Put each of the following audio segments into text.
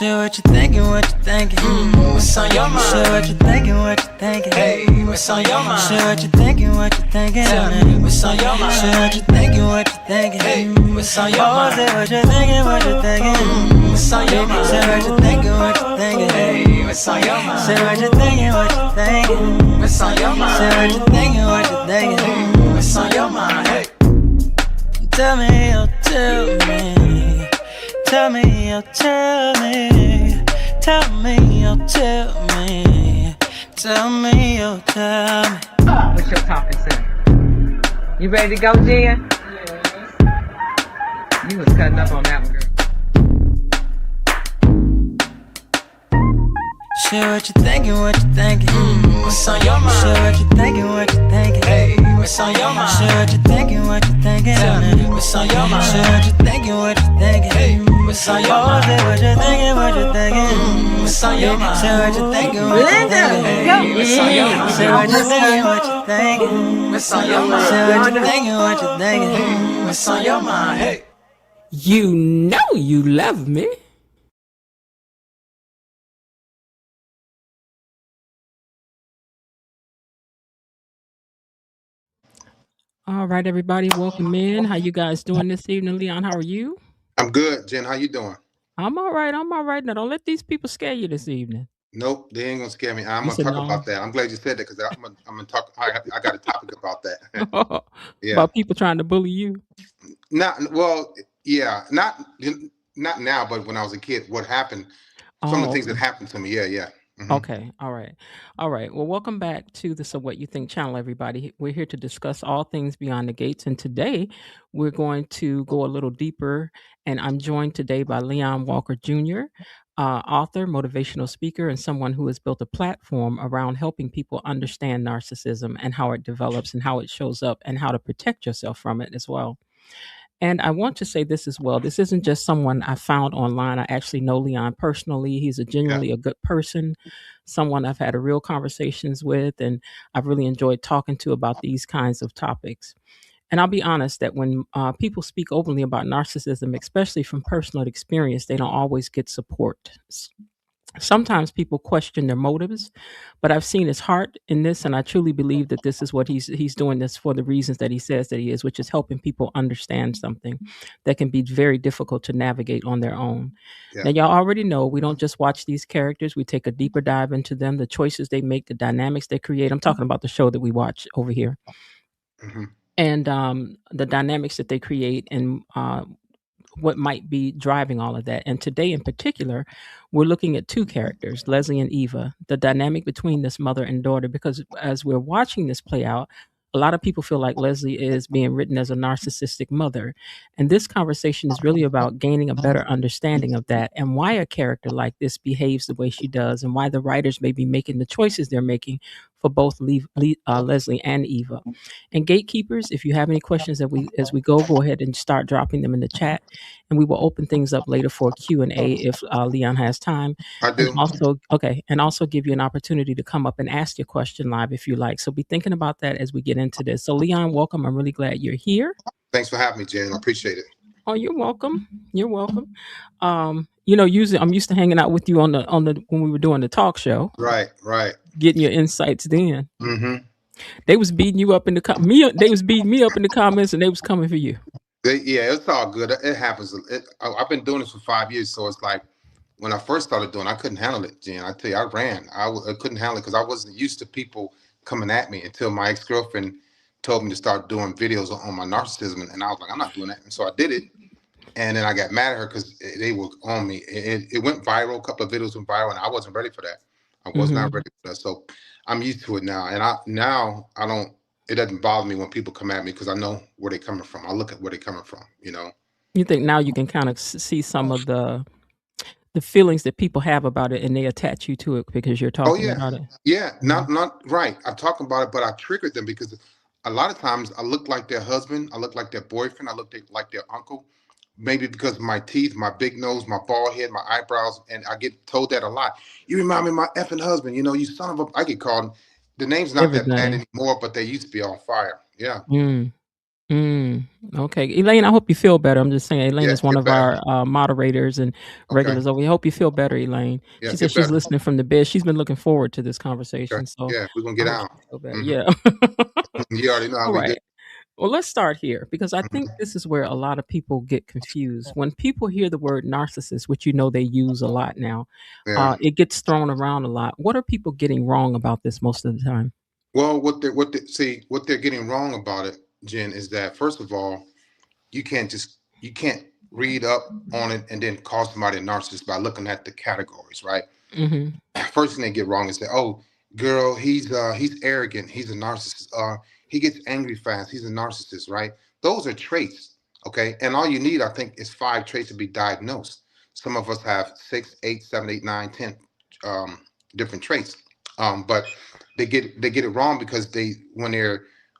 Share what you thinking, what you thinking. What's on your mind? Share what you thinking, what you thinking. Hey, what's on your mind? Share what you thinking, what you thinking. Tell me, what's on your mind? Share what you thinking, what you thinking. Hey, what's on your Oh, mind? say what you thinking, what you thinking. What's on your mind? Share what you thinking, what you thinking. Hey, what's on your mind? Share what you thinking, what you thinking. What's on your mind? Share what you thinking, what you thinking. What's on your mind? Hey, Tell me, oh, tell me. Tell me, oh, tell me. Tell me, oh, tell me. Tell me, oh, tell me. What's your topic, sir? You ready to go, Jen? You was cutting up on that one, girl. Share what you thinking, what you thinking. what's on your mind? Share what you thinking, what you thinking. Hey, what's on your mind? Share what you thinking, what you thinking. Tell me, what's on your mind? Share what you thinking, what you thinking. Hey, what's on your Oh, mind? say what you thinking, what you thinking. What's on your mind? Share what you thinking, what you thinking. Hey, what's on your mind? Share what you thinking, what you thinking. What's on your mind? Share what you thinking, what you thinking. What's on your mind? Hey, You know you love me. All right, everybody, welcome in. How you guys doing this evening? Leon, how are you? I'm good, Jen. How you doing? I'm all right. I'm all right. Now, don't let these people scare you this evening. Nope, they ain't gonna scare me. I'm You gonna said talk no. about that. I'm glad you said that because I'm gonna talk. I got a topic about that. Yeah. About people trying to bully you. Not well. Yeah. Not now, but when I was a kid, what happened? Some of the things that happened to me. Yeah. Mhm. Okay. All right. All right. Well, welcome back to the So What You Think channel, everybody. We're here to discuss all things beyond the gates. And today we're going to go a little deeper. And I'm joined today by Leon Walker Jr., author, motivational speaker, and someone who has built a platform around helping people understand narcissism and how it develops and how it shows up and how to protect yourself from it as well. And I want to say this as well. This isn't just someone I found online. I actually know Leon personally. He's genuinely a good person, someone I've had a real conversations with, and I've really enjoyed talking to about these kinds of topics. And I'll be honest that when people speak openly about narcissism, especially from personal experience, they don't always get support. Sometimes people question their motives, but I've seen his heart in this, and I truly believe that this is what he's doing this for the reasons that he says that he is, which is helping people understand something that can be very difficult to navigate on their own. Yeah. Now, y'all already know we don't just watch these characters; we take a deeper dive into them, the choices they make, the dynamics they create. I'm talking about the show that we watch over here, hmm and the dynamics that they create, and what might be driving all of that. And today in particular, we're looking at two characters, Leslie and Eva, the dynamic between this mother and daughter, because as we're watching this play out, a lot of people feel like Leslie is being written as a narcissistic mother. And this conversation is really about gaining a better understanding of that and why a character like this behaves the way she does and why the writers may be making the choices they're making for both Leslie and Eva. And gatekeepers, if you have any questions as we go ahead and start dropping them in the chat, and we will open things up later for Q&A if Leon has time. I do. And also give you an opportunity to come up and ask your question live if you like. So be thinking about that as we get into this. So Leon, welcome. I'm really glad you're here. Thanks for having me, Jen. I appreciate it. Oh, you're welcome. You're welcome. Usually I'm used to hanging out with you on the when we were doing the talk show. Right. Getting your insights then. hmm They was beating you up in the they was beating me up in the comments, and they was coming for you. Yeah, it's all good. It happens. I've been doing this for 5 years, so it's like when I first started doing, I couldn't handle it, Jen. I tell you, I ran. I couldn't handle it because I wasn't used to people coming at me until my ex-girlfriend told me to start doing videos on my narcissism, and I was like, I'm not doing that. And so I did it, and then I got mad at her because they were on me. It went viral. A couple of videos went viral, and I wasn't ready for that. I was not ready for that. So I'm used to it now, and I don't. It doesn't bother me when people come at me because I know where they're coming from. I look at where they're coming from, you know. You think now you can kind of see some of the feelings that people have about it, and they attach you to it because you're talking about it. Yeah, not right. I'm talking about it, but I triggered them because a lot of times I look like their husband, I look like their boyfriend, I look like their uncle. Maybe because of my teeth, my big nose, my bald head, my eyebrows, and I get told that a lot. You remind me of my effing husband, you know, you son of a. I get called. The name's not that bad anymore, but they used to be on fire. Yeah. Okay, Elaine, I hope you feel better. I'm just saying, Elaine Yeah, is one get of better. our moderators and Okay. regulars over here. Hope you feel better, Elaine. Yeah, She said get she's better. listening from the bed. She's been looking forward to this Okay. conversation, so Yeah, we're gonna I get hope out. she feel better. Hmm. Yeah. You already know how All we do. right. Well, let's start here because I think Mhm. this is where a lot of people get confused. When people hear the word narcissist, which you know they use a lot now, Yeah. it gets thrown around a lot. What are people getting wrong about this most of the time? Well, what they're getting wrong about it, Jen, is that first of all, you can't read up on it and then call somebody a narcissist by looking at the categories, right? Mm-hmm. First thing they get wrong is that, oh, girl, he's arrogant, he's a narcissist. He gets angry fast, he's a narcissist, right? Those are traits, okay? And all you need, I think, is 5 traits to be diagnosed. Some of us have 6, 8, 7, 8, 9, 10 different traits. But they get it wrong because they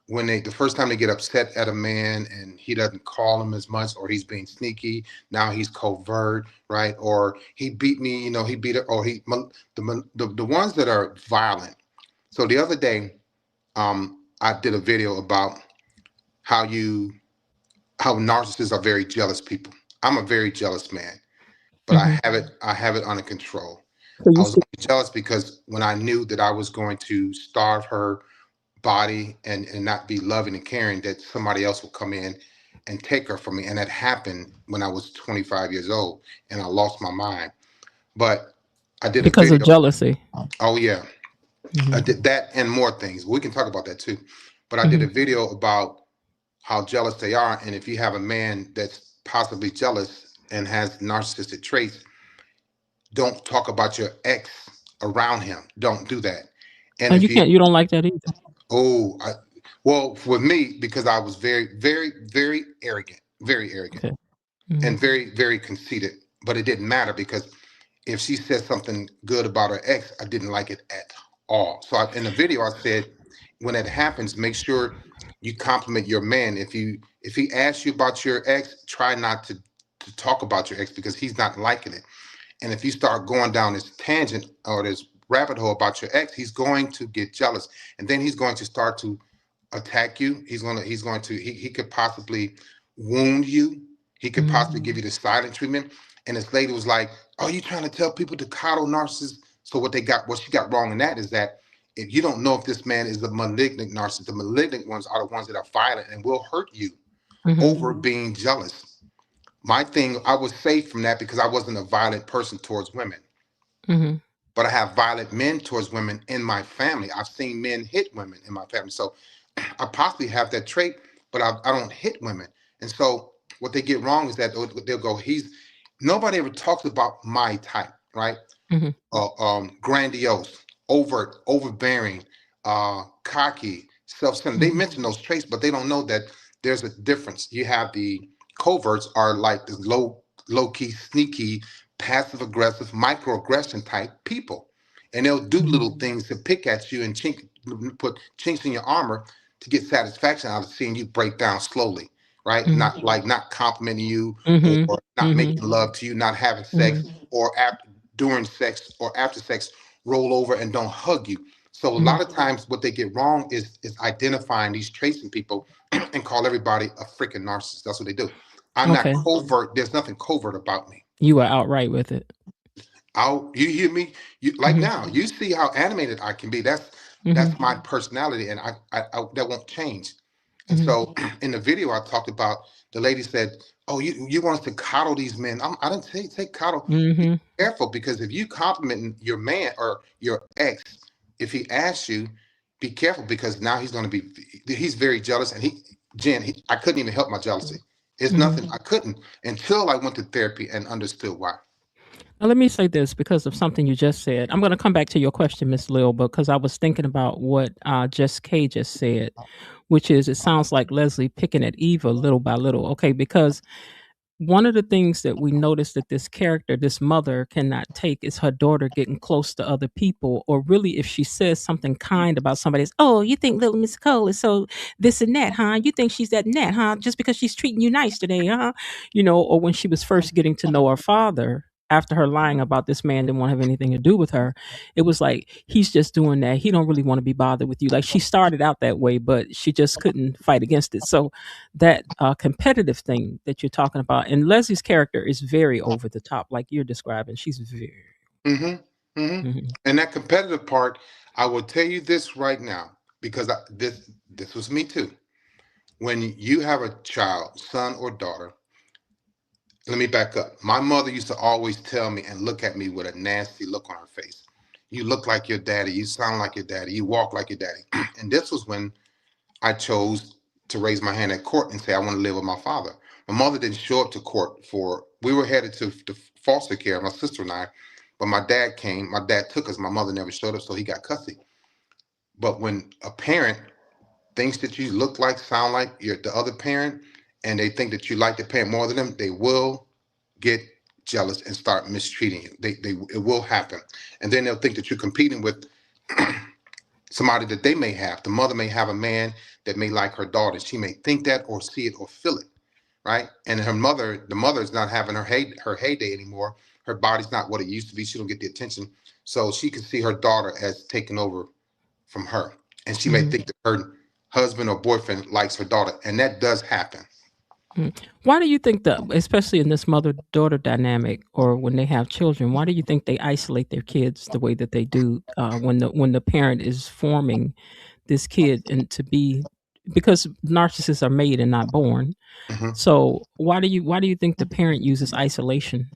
the first time they get upset at a man and he doesn't call them as much, or he's being sneaky, now he's covert, right? Or he beat me, he beat it, or the ones that are violent. So the other day, I did a video about how you how narcissists are very jealous people. I'm a very jealous man, but Mm-hmm. I have it under control. So I you was see, only jealous because when I knew that I was going to starve her body and not be loving and caring, that somebody else would come in and take her from me. And that happened when I was 25 years old and I lost my mind. But I did a because of video. jealousy. Oh, yeah. I Mm-hmm. did that and more things. We can talk about that too. But I did Mm-hmm. a video about how jealous they are. And if you have a man that's possibly jealous and has narcissistic traits, don't talk about your ex around him. Don't do that. And And if you you can't, you don't like that either. Oh, well, with me, because I was very, very, very arrogant, Okay. Mm-hmm. and very, very conceited. But it didn't matter because if she said something good about her ex, I didn't like it at all. So in the video, I said, when it happens, make sure you compliment your man. If he asks you about your ex, try not to talk about your ex because he's not liking it. And if you start going down this tangent or this rabbit hole about your ex, he's going to get jealous, and then he's going to start to attack you. He could possibly wound you. He could Mm-hmm. possibly give you the silent treatment. And this lady was like, "Are you trying to tell people to coddle narcissists?" So what she got wrong in that is that if you don't know if this man is a malignant narcissist, the malignant ones are the ones that are violent and will hurt you Mm-hmm. over being jealous. My thing, I was safe from that because I wasn't a violent person towards women, Mm-hmm. but I have violent men towards women in my family. I've seen men hit women in my family. So I possibly have that trait, but I don't hit women. And so what they get wrong is that they'll go, nobody ever talks about my type, right? Mm-hmm. Grandiose, overt, overbearing, cocky, self-centered. They Mm-hmm. mention those traits, but they don't know that there's a difference. You have the coverts are like the low key, sneaky, passive aggressive, microaggression type people, and they'll do little things to pick at you and put chinks in your armor to get satisfaction out of seeing you break down slowly. Right, Mm-hmm. not complimenting you, Mm-hmm. or not Mm-hmm. making love to you, not having sex, Mm-hmm. or during sex or after sex, roll over and don't hug you. So a Mm-hmm. lot of times what they get wrong is identifying these traits in people and call everybody a freaking narcissist. That's what they do. I'm not Okay. covert. There's nothing covert about me. You were outright with it. You hear me? You like Mm-hmm. now. You see how animated I can be. Mm-hmm. That's my personality, and I that won't change. And Mm-hmm. so in the video, I talked about the lady said, "Oh, you want us to coddle these men?" I didn't say coddle. Be Mm-hmm. careful because if you compliment your man or your ex, if he asks you, be careful because now he's very jealous, and I couldn't even help my jealousy. It's Mm-hmm. nothing. I couldn't until I went to therapy and understood why. Now, let me say this because of something you just said. I'm going to come back to your question, Miss Lil, because I was thinking about what Jess K just said, which is it sounds like Leslie picking at Eva little by little. Okay, because one of the things that we notice that this character, this mother, cannot take is her daughter getting close to other people, or really if she says something kind about somebody else. Oh, you think little Miss Cole is so this and that, huh? You think she's that and that, huh? Just because she's treating you nice today, huh? Or when she was first getting to know her father, after her lying about this man didn't want to have anything to do with her, it was like, he's just doing that. He don't really want to be bothered with you. Like, she started out that way, but she just couldn't fight against it. So that competitive thing that you're talking about, and Leslie's character is very over the top, like you're describing. She's very. Mm-hmm. Mm-hmm. Mhm. And that competitive part, I will tell you this right now, because this was me too. When you have a child, son or daughter, let me back up. My mother used to always tell me and look at me with a nasty look on her face. You look like your daddy. You sound like your daddy. You walk like your daddy. And this was when I chose to raise my hand at court and say, I want to live with my father. My mother didn't show up to court we were headed to foster care, my sister and I, but my dad came. My dad took us. My mother never showed up, so he got custody. But when a parent thinks that you look like, sound like you're the other parent, and they think that you like the parent more than them, they will get jealous and start mistreating you. It will happen. And then they'll think that you're competing with somebody that they may have. The mother may have a man that may like her daughter. She may think that or see it or feel it, right? And the mother is not having her heyday anymore. Her body's not what it used to be. She don't get the attention. So she can see her daughter as taking over from her. And she may think that her husband or boyfriend likes her daughter. And that does happen. Why do you think that, especially in this mother-daughter dynamic, or when they have children, why do you think they isolate their kids the way that they do when the parent is forming this kid and to be, because narcissists are made and not born. Mhm. So why do you think the parent uses isolation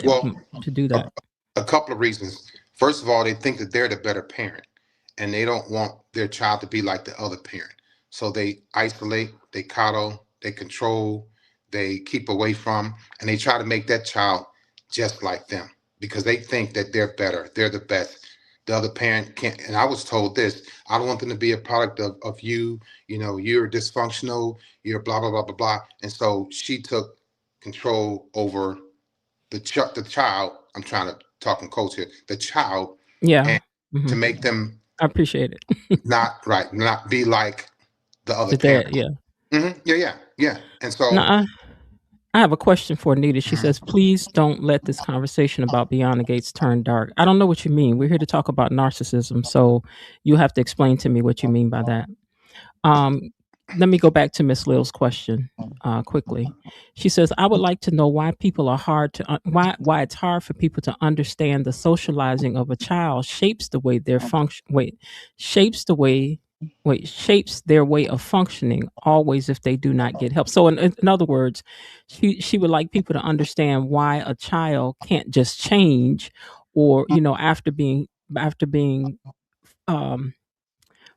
Well, to do that? a couple of reasons. First of all, they think that they're the better parent, and they don't want their child to be like the other parent. So they isolate, they coddle, they control, they keep away from, and they try to make that child just like them because they think that they're better, they're the best. The other parent can't. And I was told this: I don't want them to be a product of you. You know, you're dysfunctional. You're blah blah blah blah blah. And so she took control over the child. I'm trying to talk in codes here. The child, Yeah. and to Mhm. make them I appreciate it. not be like the other The dad, parent. yeah. Yeah. And so, Now, I have a question for Anita. She says, please don't let this conversation about Beyond the Gates turn dark. I don't know what you mean. We're here to talk about narcissism, so you have to explain to me what you mean by that. Let me go back to Miss Lil's question quickly. She says, "I would like to know why people are hard to why it's hard for people to understand the socializing of a child shapes the way their function. Shapes their way of functioning always if they do not get help." So, in other words, she would like people to understand why a child can't just change, or after being um,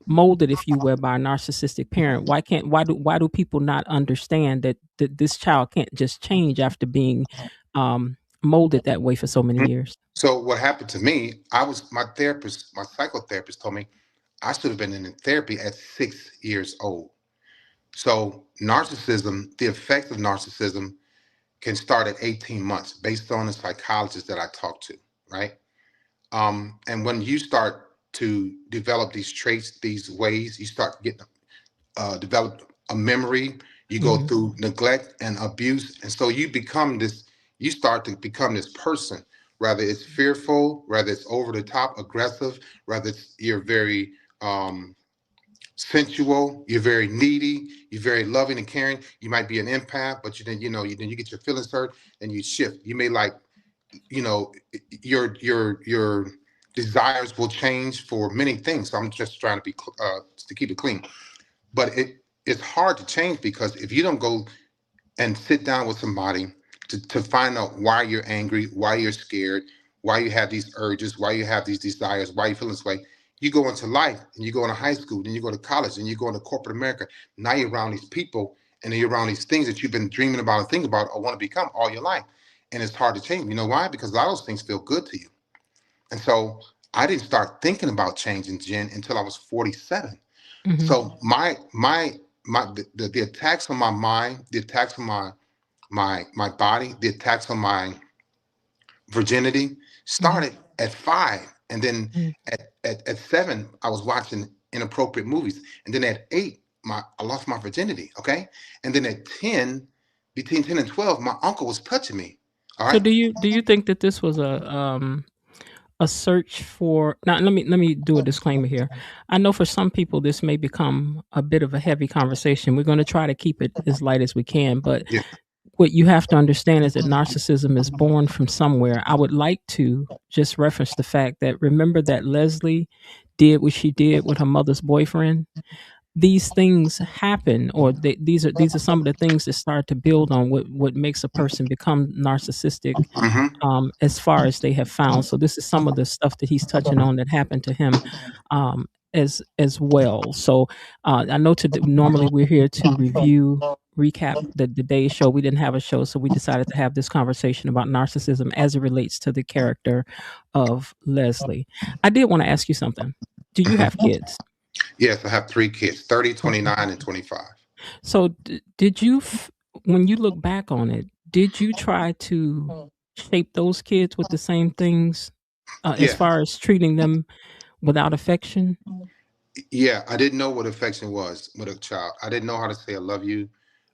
molded, if you will, by a narcissistic parent. Why do people not understand that this child can't just change after being molded that way for so many years? so what happened to me? My psychotherapist told me I should have been in therapy at 6 years old. So narcissism, the effects of narcissism can start at 18 months based on the psychologist that I talked to, right? And when you start to develop these traits, these ways, you start getting develop a memory, you go Mhm. through neglect and abuse. And so you start to become this person, whether it's fearful, whether it's over the top aggressive, whether you're very sensual, you're very needy, you're very loving and caring. You might be an empath, but then you get your feelings hurt and you shift. You may your desires will change for many things. So I'm just trying to keep it clean. But it's hard to change because if you don't go and sit down with somebody to find out why you're angry, why you're scared, why you have these urges, why you have these desires, why you feel this way. You go into life and you go into high school, then you go to college, and you go into corporate America. Now you're around these people and you're around these things that you've been dreaming about and thinking about or want to become all your life. And it's hard to change. You know why? Because a lot of those things feel good to you. And so I didn't start thinking about changing, Jen, until I was 47. Mhm. So the attacks on my mind, the attacks on my body, the attacks on my virginity started at 5, and then Mhm. at 7 I was watching inappropriate movies, and then at 8 I lost my virginity. Okay, and then at 10, between 10 and 12, my uncle was touching me. All So right. do you think that this was a search for now? Let me do a disclaimer here. I know for some people this may become a bit of a heavy conversation. We're going to try to keep it as light as we can, but Yeah. what you have to understand is that narcissism is born from somewhere. I would like to just reference the fact that remember that Leslie did what she did with her mother's boyfriend. These things happen, or these are some of the things that start to build on what makes a person become narcissistic, Hmm. as far as they have found. So this is some of the stuff that he's touching on that happened to him, as well. So I know normally we're here to recap the day's show. We didn't have a show, so we decided to have this conversation about narcissism as it relates to the character of Leslie. I did want to ask you something. Do you have kids? Yes, I have 3 kids, 30, Okay. 29, and 25. So did you, when you look back on it, did you try to shape those kids with the same things, as Yeah. far as treating them without affection? Yeah, I didn't know what affection was with a child. I didn't know how to say I love you.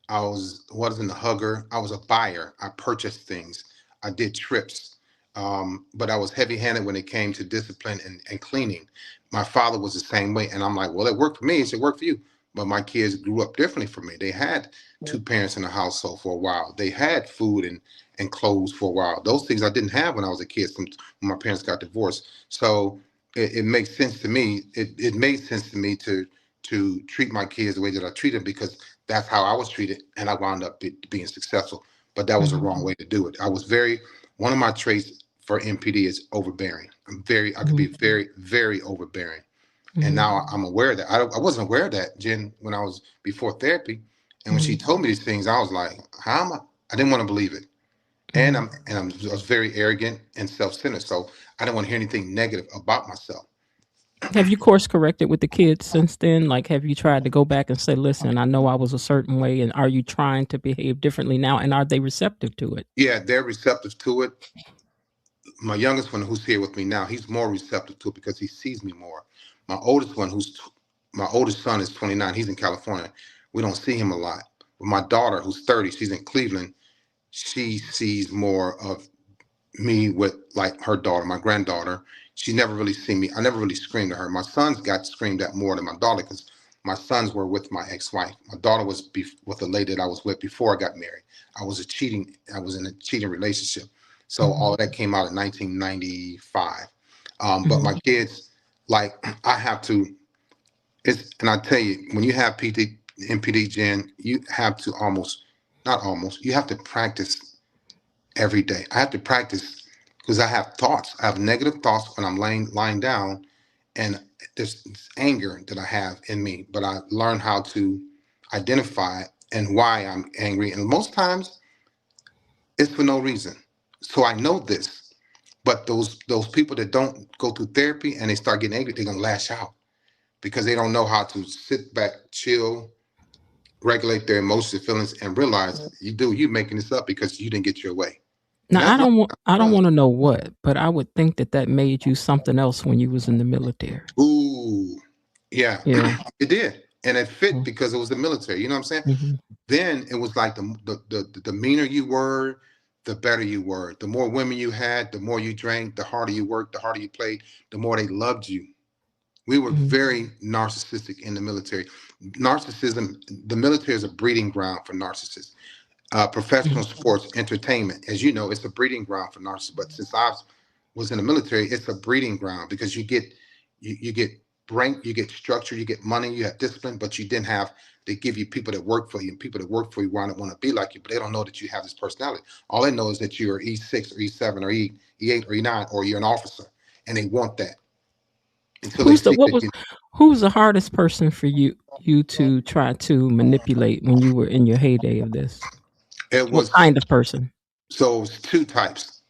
Wasn't a hugger. I was a buyer. I purchased things. I did trips. But I was heavy-handed when it came to discipline and cleaning. My father was the same way, and I'm like, well, it worked for me. It should work for you. But my kids grew up differently from me. They had two parents in the household for a while. They had food and clothes for a while. Those things I didn't have when I was a kid. When my parents got divorced. So it makes sense to me. It made sense to me to treat my kids the way that I treat them because that's how I was treated, and I wound up being successful. But that was the Mhm, wrong way to do it. One of my traits for NPD is overbearing. I could be mhm, very, very overbearing. And mhm, now I'm aware of that. I wasn't aware of that, Jen, when I was before therapy. And when she mhm, told me these things, I was like, how am I? I didn't want to believe it. And mhm. I was very arrogant and self-centered. So I didn't want to hear anything negative about myself. Have you course corrected with the kids since then? Like, have you tried to go back and say, listen, I know I was a certain way, and are you trying to behave differently now? And are they receptive to it? Yeah, they're receptive to it. My youngest one, who's here with me now, he's more receptive to it because he sees me more. My oldest one, my oldest son, is 29. He's in California. We don't see him a lot. But my daughter, who's 30, she's in Cleveland. She sees more of me with like her daughter, my granddaughter. She never really seen me. I never really screamed at her. My sons got screamed at more than my daughter because my sons were with my ex-wife. My daughter was with a lady that I was with before I got married. I was in a cheating relationship. So all Mhm, of that came out in 1995. But my mhm, kids, like I have to, and I tell you, when you have MPD, Jen, you have to not almost, you have to practice every day. I have to practice because I have thoughts. I have negative thoughts when I'm lying down, and there's this anger that I have in me. But I learn how to identify it and why I'm angry. And most times it's for no reason. So I know this. But those people that don't go through therapy and they start getting angry, they're gonna lash out because they don't know how to sit back, chill, regulate their emotions, feelings, and realize you making this up because you didn't get your way. And Now that's not I don't wrong. want to know what, but I would think that that made you something else when you was in the military. Ooh, yeah, Yeah. it did, and it fit because it was the military. You know what I'm saying? Mm-hmm. Then it was like the meaner you were, the better you were. The more women you had, the more you drank, the harder you worked, the harder you played, the more they loved you. We were Mm-hmm. very narcissistic in the military. Narcissism, the military is a breeding ground for narcissists. Professional sports, entertainment, as you know, it's a breeding ground for narcissists. But since I was in the military, it's a breeding ground because you get rank, you get structure, you get money, you have discipline, but you didn't have. They give you people that work for you, and people that work for you want to be like you, but they don't know that you have this personality. All they know is that you're E6 or E7 or E8 or E9 or you're an officer, and they want that until they Who's the see what that was who's the hardest person for you to try to manipulate when you were in your heyday of this? it What was. kind of person? So it was two types.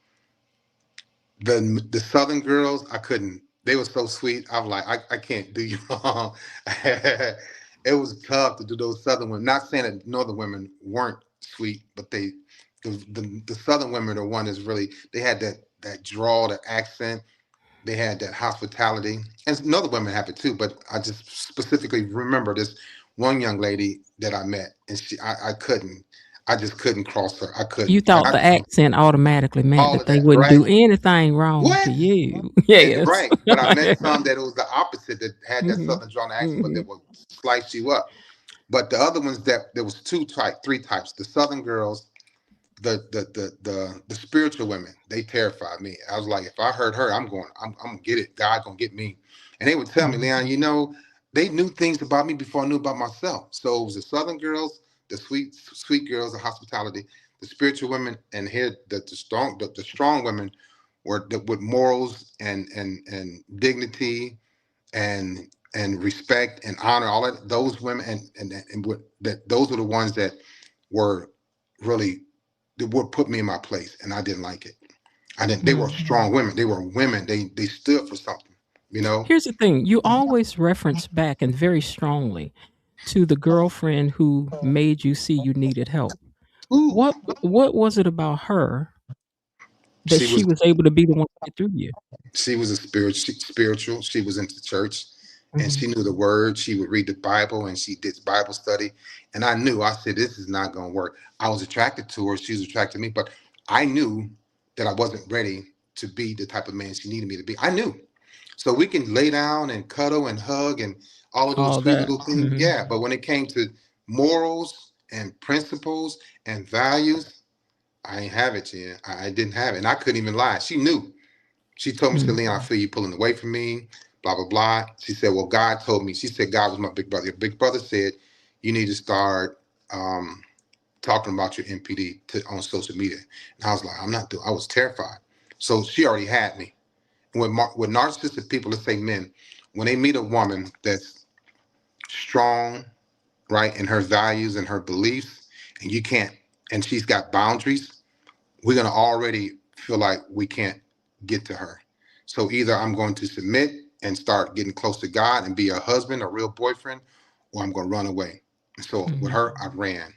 The Southern girls, I couldn't. They were so sweet. I was like, I can't do you wrong. It was tough to do those Southern women. Not saying that Northern women weren't sweet, but the Southern women are one that's really they had that drawl, that accent. They had that hospitality, and other women have it too. But I just specifically remember this one young lady that I met, and I couldn't. I just couldn't cross her. I You couldn't. And thought the accent automatically meant all that of they that, wouldn't right? do anything wrong to What? you. And Yes. right, but I met some that it was the opposite, that had that hmm southern drawn accent, but hmm that would slice you up. But the other ones, that there was three types. The southern girls, the spiritual women, they terrified me. I was like, if I heard her, I'm gonna get it. God gonna get me. And they would tell me, Leon, they knew things about me before I knew about myself. So it was the southern girls, the sweet girls, the hospitality, the spiritual women, and here the strong women were with morals and dignity and respect and honor, all that. Those women those were the ones that were really, that would put me in my place, and I didn't like it. I didn't. They were strong women. They were women. They stood for something. You know. Here's the thing: you always reference back and very strongly to the girlfriend who made you see you needed help. Ooh, What was it about her that she she was was able to be the one to get through you? she was a spiritual. She was into church, and hmm she knew the word. She would read the Bible, and she did Bible study. And I knew. I said, this is not going to work. I was attracted to her. She was attracted to me, but I knew that I wasn't ready to be the type of man she needed me to be. I knew. So we can lay down and cuddle and hug and all of those All sweet that. little things. Yeah, but when it came to morals and principles and values, I ain't have it, Jen. I didn't have it. And I couldn't even lie. She knew. She told me, she said, Mm-hmm. Leon, I feel you pulling away from me, blah, blah, blah. She said, well, God told me. She said, God was my big brother. Your big brother said, you need to start talking about your NPD on social media. And I was like, I'm not doing, I was terrified. So she already had me. And with narcissistic people, let's say men, when they meet a woman that's strong, right, in her values and her beliefs, and you can't, and she's got boundaries, we're going to already feel like we can't get to her. So either I'm going to submit and start getting close to God and be a husband, a real boyfriend, or I'm going to run away. And so with her, I ran.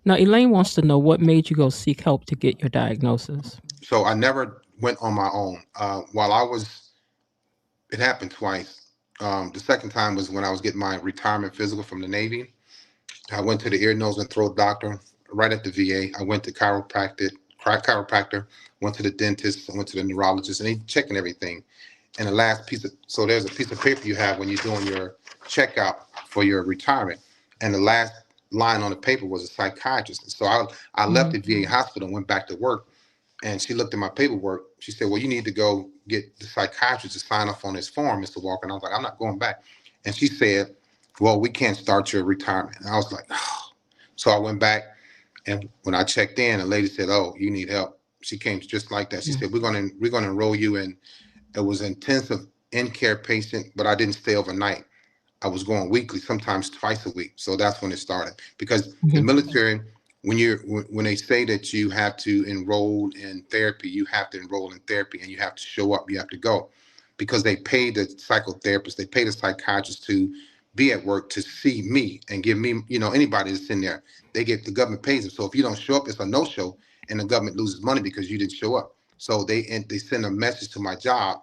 Now, Elaine wants to know what made you go seek help to get your diagnosis. So I never went on my own. It happened twice. The second time was when I was getting my retirement physical from the Navy. I went to the ear, nose, and throat doctor right at the VA. I went to chiropractor, went to the dentist, I went to the neurologist, and they checking everything. And the last so there's a piece of paper you have when you're doing your checkout for your retirement. And the last line on the paper was a psychiatrist. So I left the VA hospital and went back to work. And she looked at my paperwork. She said, well, you need to go get the psychiatrist to sign off on this form, Mr. Walker. And I was like, I'm not going back. And she said, well, we can't start your retirement. And I was like, oh. So I went back. And when I checked in, the lady said, oh, you need help. She came just like that. She said, we're going to enroll you in. It was intensive in-care patient, but I didn't stay overnight. I was going weekly, sometimes twice a week. So that's when it started. Because the military, when they say that you have to enroll in therapy, you have to enroll in therapy, and you have to show up, you have to go, because they pay the psychotherapist, they pay the psychiatrist to be at work to see me and give me, anybody that's in there. The government pays them. So if you don't show up, it's a no-show, and the government loses money because you didn't show up. So they send a message to my job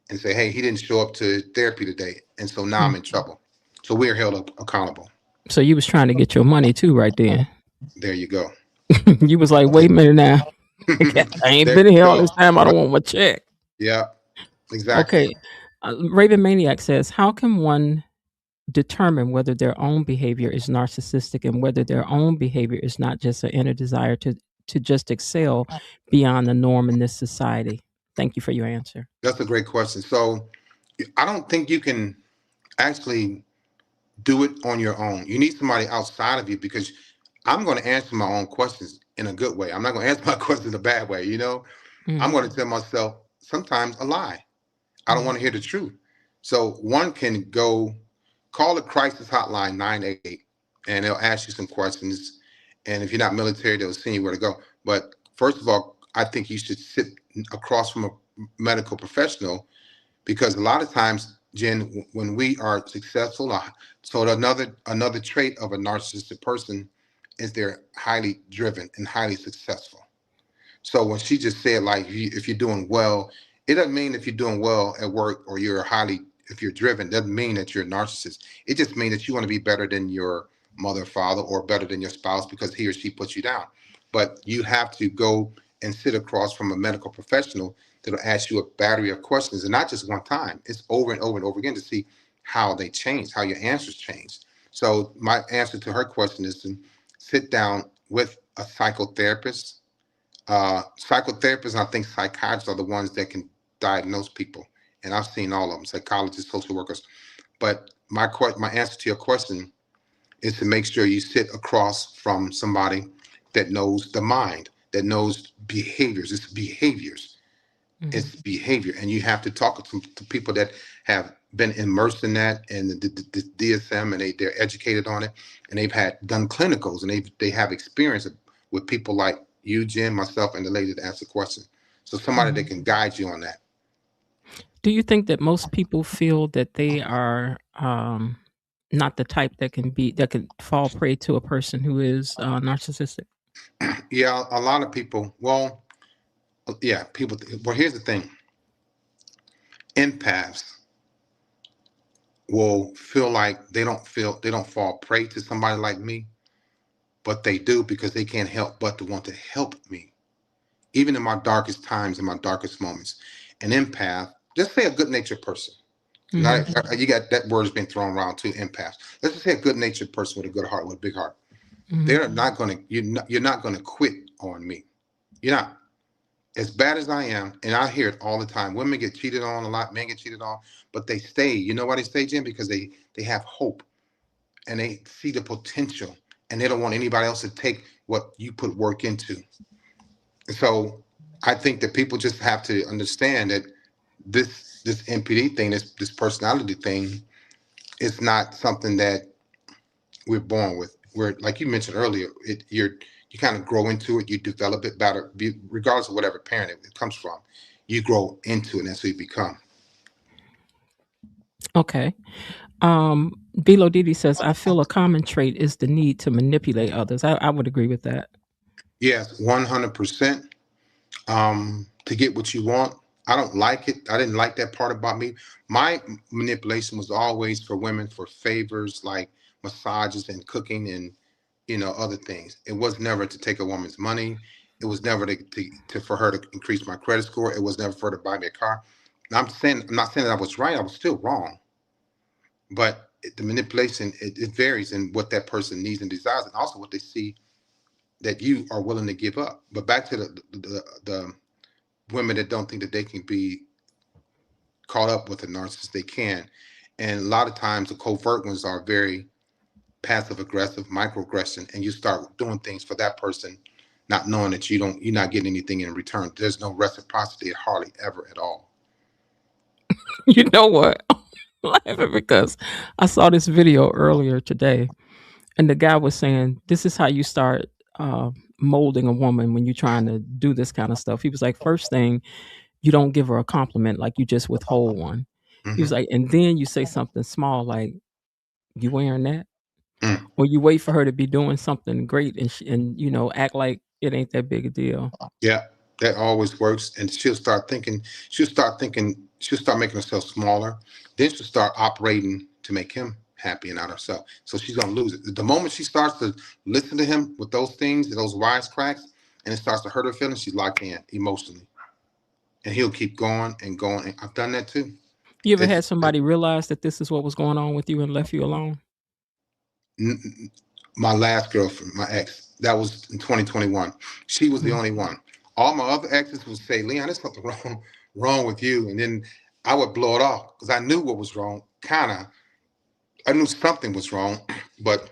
and say, hey, he didn't show up to therapy today, and so now I'm in trouble. So we're held accountable. So you was trying to get your money too, right then. There you go. You was like, wait a minute now. I ain't There been you here all go. this time. I don't Right. want my check. Yeah, exactly. Okay. Raven Maniac says, how can one determine whether their own behavior is narcissistic and whether their own behavior is not just an inner desire to just excel beyond the norm in this society? Thank you for your answer. That's a great question. So I don't think you can actually do it on your own. You need somebody outside of you, because I'm going to answer my own questions in a good way. I'm not going to answer my questions in a bad way. I'm going to tell myself sometimes a lie. I don't want to hear the truth. So one can go call the crisis hotline 988, and they'll ask you some questions. And if you're not military, they'll send you where to go. But first of all, I think you should sit across from a medical professional, because a lot of times, Jen, when we are successful, so another trait of a narcissistic person is they're highly driven and highly successful. So when she just said, like, if you're doing well, it doesn't mean if you're doing well at work or if you're driven, doesn't mean that you're a narcissist. It just means that you want to be better than your mother or father, or better than your spouse because he or she puts you down. But you have to go and sit across from a medical professional that'll ask you a battery of questions, and not just one time. It's over and over and over again to see how they change, how your answers change. So my answer to her question is to sit down with a psychotherapist. Psychotherapists, and I think psychiatrists are the ones that can diagnose people, and I've seen all of them, psychologists, social workers. But my answer to your question is to make sure you sit across from somebody that knows the mind, that knows behaviors. It's behaviors. Mhm. It's behavior, and you have to talk to people that have been immersed in that and the DSM, and they're educated on it, and they've had done clinicals, and they have experience with people like you, Jen, myself, and the lady that asked the question. So somebody that Mhm. can guide you on that. Do you think that most people feel that they are not the type that can fall prey to a person who is narcissistic? Yeah, a lot of people. Well, yeah, people. Well, here's the thing: empaths will feel like they don't fall prey to somebody like me, but they do because they can't help but to want to help me, even in my darkest times, in my darkest moments. An empath, just say a good-natured person. Hmm. Not you got that word's been thrown around too. Empaths. Let's just say a good-natured person with a good heart, with a big heart. Hmm. They're not gonna you're not gonna quit on me. You're not. As bad as I am, and I hear it all the time. Women get cheated on a lot, men get cheated on, but they stay. You know why they stay, Jim? Because they have hope and they see the potential, and they don't want anybody else to take what you put work into. And so I think that people just have to understand that this NPD thing, this personality thing, is not something that we're born with. We're, like you mentioned earlier, you kind of grow into it, you develop it better, regardless of whatever parent it comes from. You grow into it, and that's who you become. Okay. Bilo Didi says, I feel a common trait is the need to manipulate others. I would agree with that. Yes, 100%. To get what you want. I don't like it. I didn't like that part about me. My manipulation was always for women for favors like massages and cooking and other things. It was never to take a woman's money. It was never to for her to increase my credit score. It was never for her to buy me a car. Now, I'm not saying that I was right. I was still wrong. But the manipulation, it varies in what that person needs and desires, and also what they see that you are willing to give up. But back to the women that don't think that they can be caught up with a narcissist, they can. And a lot of times the covert ones are very passive aggressive, microaggression, and you start doing things for that person, not knowing that you're not getting anything in return. There's no reciprocity hardly ever at all. You know what? I'm laughing because I saw this video earlier today, and the guy was saying, this is how you start uh, molding a woman when you're trying to do this kind of stuff. He was like, first thing, you don't give her a compliment, like you just withhold one. He was Mm-hmm. like, and then you say something small like, you wearing that? Mm. Or you wait for her to be doing something great and act like it ain't that big a deal. Yeah, that always works. And she'll start making herself smaller. Then she'll start operating to make him happy and not herself. So she's gonna lose it. The moment she starts to listen to him with those things, those wisecracks, and it starts to hurt her feelings, she's locked in emotionally. And he'll keep going and going. And I've done that too. You ever It's had somebody realize that this is what was going on with you and left you alone? my last girlfriend, my ex, that was in 2021. She was the Mhm. only one. All my other exes would say, Leon, there's something wrong with you. And then I would blow it off because I knew what was wrong. I knew something was wrong, but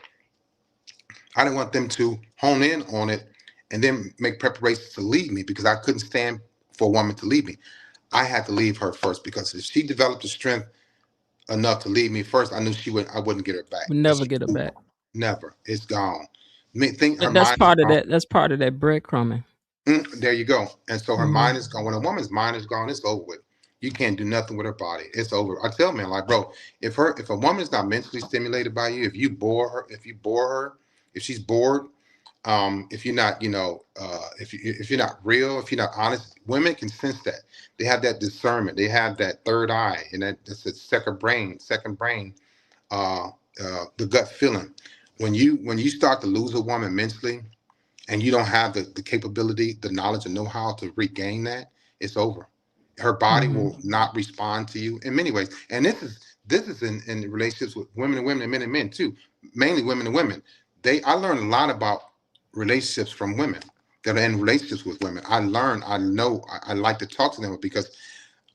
I didn't want them to hone in on it and then make preparations to leave me because I couldn't stand for a woman to leave me. I had to leave her first because if she developed the strength enough to leave me first, I wouldn't get her back. Would Because never she get it back. never. It's gone. Think her That's mind is part of gone. that. That's part of that breadcrumbing. There you go. And so her Hmm. mind is gone. When a woman's mind is gone, it's over with. You can't do nothing with her body. It's over. I tell men like, bro, if a woman's not mentally stimulated by you, if she's bored, if you're not, if you're not real, if you're not honest, women can sense that. They have that discernment. They have that third eye, and that's a second brain, the gut feeling. when you start to lose a woman mentally, and you don't have the capability, the knowledge and know-how to regain that, it's over. Her body Mm-hmm. will not respond to you in many ways. And this is in relationships with women and women and men and men too, mainly women and women. I learned a lot about relationships from women that are in relationships with women. I know, I like to talk to them because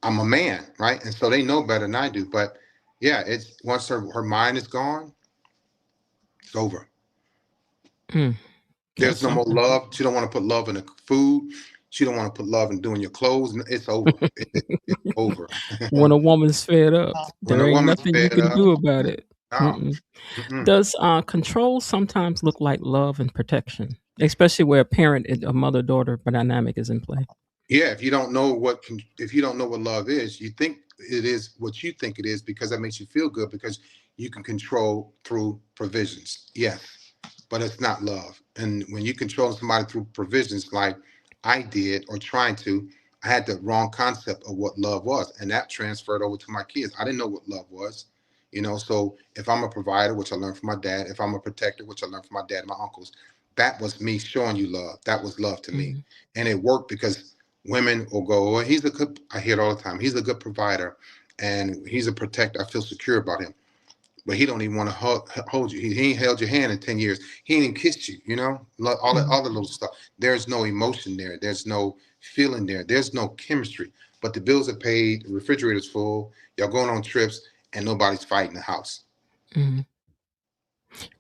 I'm a man, right? And so they know better than I do. But yeah, it's once her mind is gone, it's over. Mm. That's There's no more something. love. She don't want to put love in the food. She don't want to put love in doing your clothes. It's over. It's over. When a woman's fed up, When a there ain't woman's nothing you fed can up, do about it. no. Mm-mm. Mm-mm. Does control sometimes look like love and protection, especially where a parent, a mother-daughter dynamic is in play? Yeah, if you don't know what love is, you think it is what you think it is because that makes you feel good because you can control through provisions. Yes, but it's not love. And when you control somebody through provisions, like I did or trying to, I had the wrong concept of what love was, and that transferred over to my kids. I didn't know what love was, So if I'm a provider, which I learned from my dad, if I'm a protector, which I learned from my dad and my uncles, that was me showing you love. That was love to me, Mm-hmm. and it worked because women will go, well, he's a good. I hear it all the time. He's a good provider, and he's a protector. I feel secure about him, but he don't even want to hold you. He ain't held your hand in 10 years. He ain't even kissed you, all the Mm-hmm. other little stuff. There's no emotion there. There's no feeling there. There's no chemistry. But the bills are paid, the refrigerator's full, y'all going on trips, and nobody's fighting the house. Mm-hmm.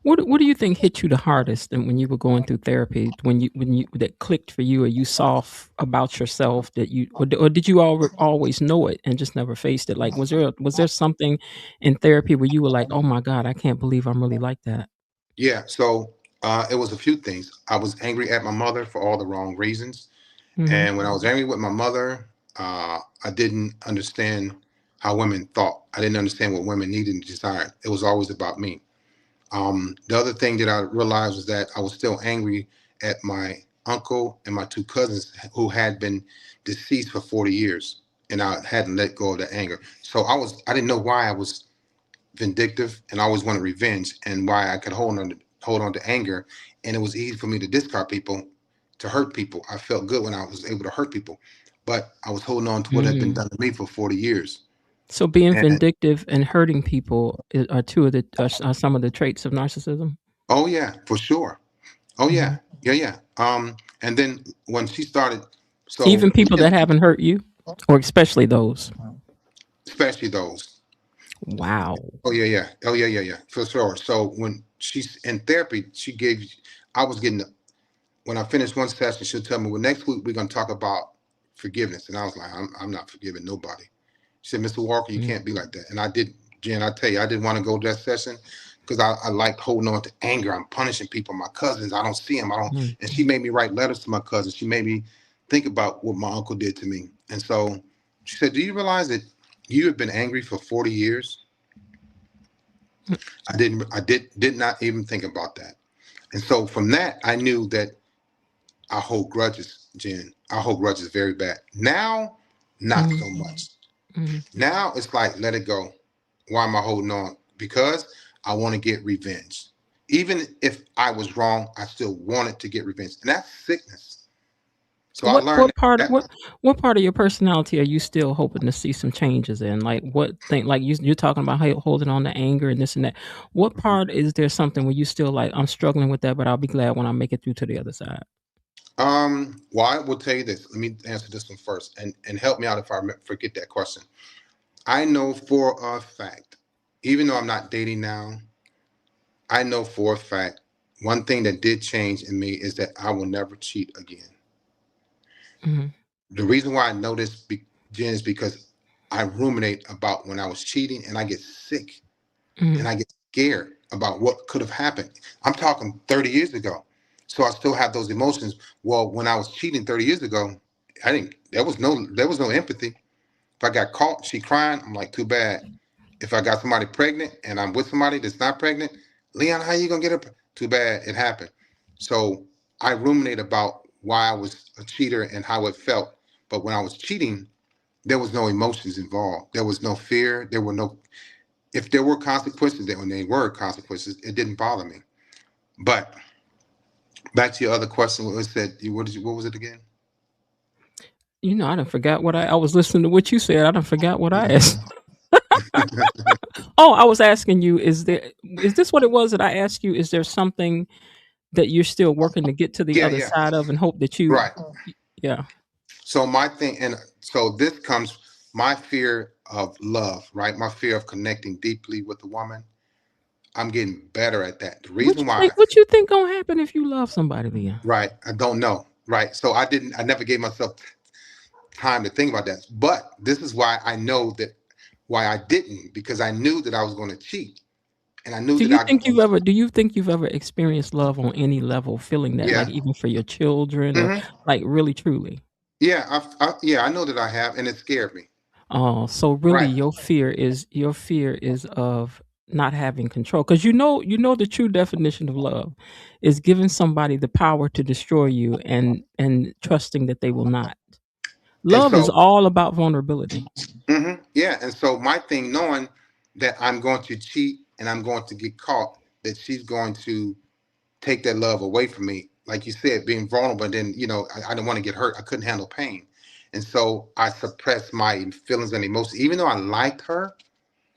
What do you think hit you the hardest and when you were going through therapy, when you that clicked for you, or you saw about yourself that you, or did you always know it and just never faced it? Like, was there something in therapy where you were like, oh my God, I can't believe I'm really like that? Yeah, so it was a few things. I was angry at my mother for all the wrong reasons. Mm-hmm. And when I was angry with my mother, I didn't understand how women thought. I didn't understand what women needed and desired. It was always about me. The other thing that I realized was that I was still angry at my uncle and my two cousins who had been deceased for 40 years, and I hadn't let go of that anger. So I didn't know why I was vindictive and I always wanted revenge, and why I could hold on to anger, and it was easy for me to discard people, to hurt people. I felt good when I was able to hurt people, but I was holding on to what had been Mm. done to me for 40 years. So being And vindictive and hurting people are are some of the traits of narcissism. oh yeah, for sure. Oh Mm-hmm. yeah, yeah, yeah. And then when she started, Even so people that haven't hurt you, or especially those. especially those. Wow. Oh yeah, yeah. Oh yeah, yeah, yeah. For sure. So when she's in therapy, I was getting when I finished one session, she'll tell me, well, next week we're gonna talk about forgiveness, and I was like, I'm not forgiving nobody. She said, Mr. Walker, you Mm. can't be like that. And I did, Jen. I tell you, I didn't want to go to that session because I liked holding on to anger. I'm punishing people, my cousins. I don't see them. I don't. Mm. And she made me write letters to my cousins. She made me think about what my uncle did to me. And so she said, do you realize that you have been angry for 40 years? I did not even think about that. And so from that, I knew that I hold grudges, Jen. I hold grudges very bad. Now, not Mm. so much. Mm. Now it's like, let it go. Why am I holding on? Because I want to get revenge. Even if I was wrong, I still wanted to get revenge. And that's sickness. So I What learned what part that. what part of your personality are you still hoping to see some changes in? Like, what thing? Like, you're talking about how holding on to anger and this and that. What part is there something where you still like, I'm struggling with that, but I'll be glad when I make it through to the other side? Well, I will tell you this. Let me answer this one first and help me out if I forget that question. I know for a fact, even though I'm not dating now, I know for a fact one thing that did change in me is that I will never cheat again. Mm-hmm. The reason why I know this, Jen, is because I ruminate about when I was cheating and I get sick Mm-hmm. and I get scared about what could have happened. I'm talking 30 years ago. So I still have those emotions. Well, when I was cheating 30 years ago, I didn't, there was no empathy. If I got caught, she crying, I'm like, too bad. If I got somebody pregnant and I'm with somebody that's not pregnant, Leon, how you gonna get her? Too bad it happened. So I ruminate about why I was a cheater and how it felt. But when I was cheating, there was no emotions involved. There was no fear. There were no, if there were consequences, that when they were consequences, it didn't bother me. But back to your other question, what was it again? You know, I done forgot what I was listening to what you said. I done forgot what I asked. Oh, I was asking you, is this what it was that I asked you? Is there something that you're still working to get to the other Yeah. side of and hope that you, Right. yeah. So my thing, and so this comes my fear of love, right? My fear of connecting deeply with a woman. I'm getting better at that. The reason why, What you think gonna happen if you love somebody, Leon? right? I don't know, right? So I never gave myself time to think about that. But this is why I know that why I didn't, because I knew that I was going to cheat, and I knew Do that you think you've ever experienced love on any level, feeling that, yeah, like even for your children or hmm like really truly? yeah, I know that I have, and it scared me, Oh, so really right? your fear is of not having control, because the true definition of love is giving somebody the power to destroy you and trusting that they will not. And Love is so, all about vulnerability. yeah, and so my thing, knowing that I'm going to cheat and I'm going to get caught, that she's going to take that love away from me. Like you said, being vulnerable, and then I didn't want to get hurt. I couldn't handle pain, and so I suppressed my feelings and emotions. Even though I liked her,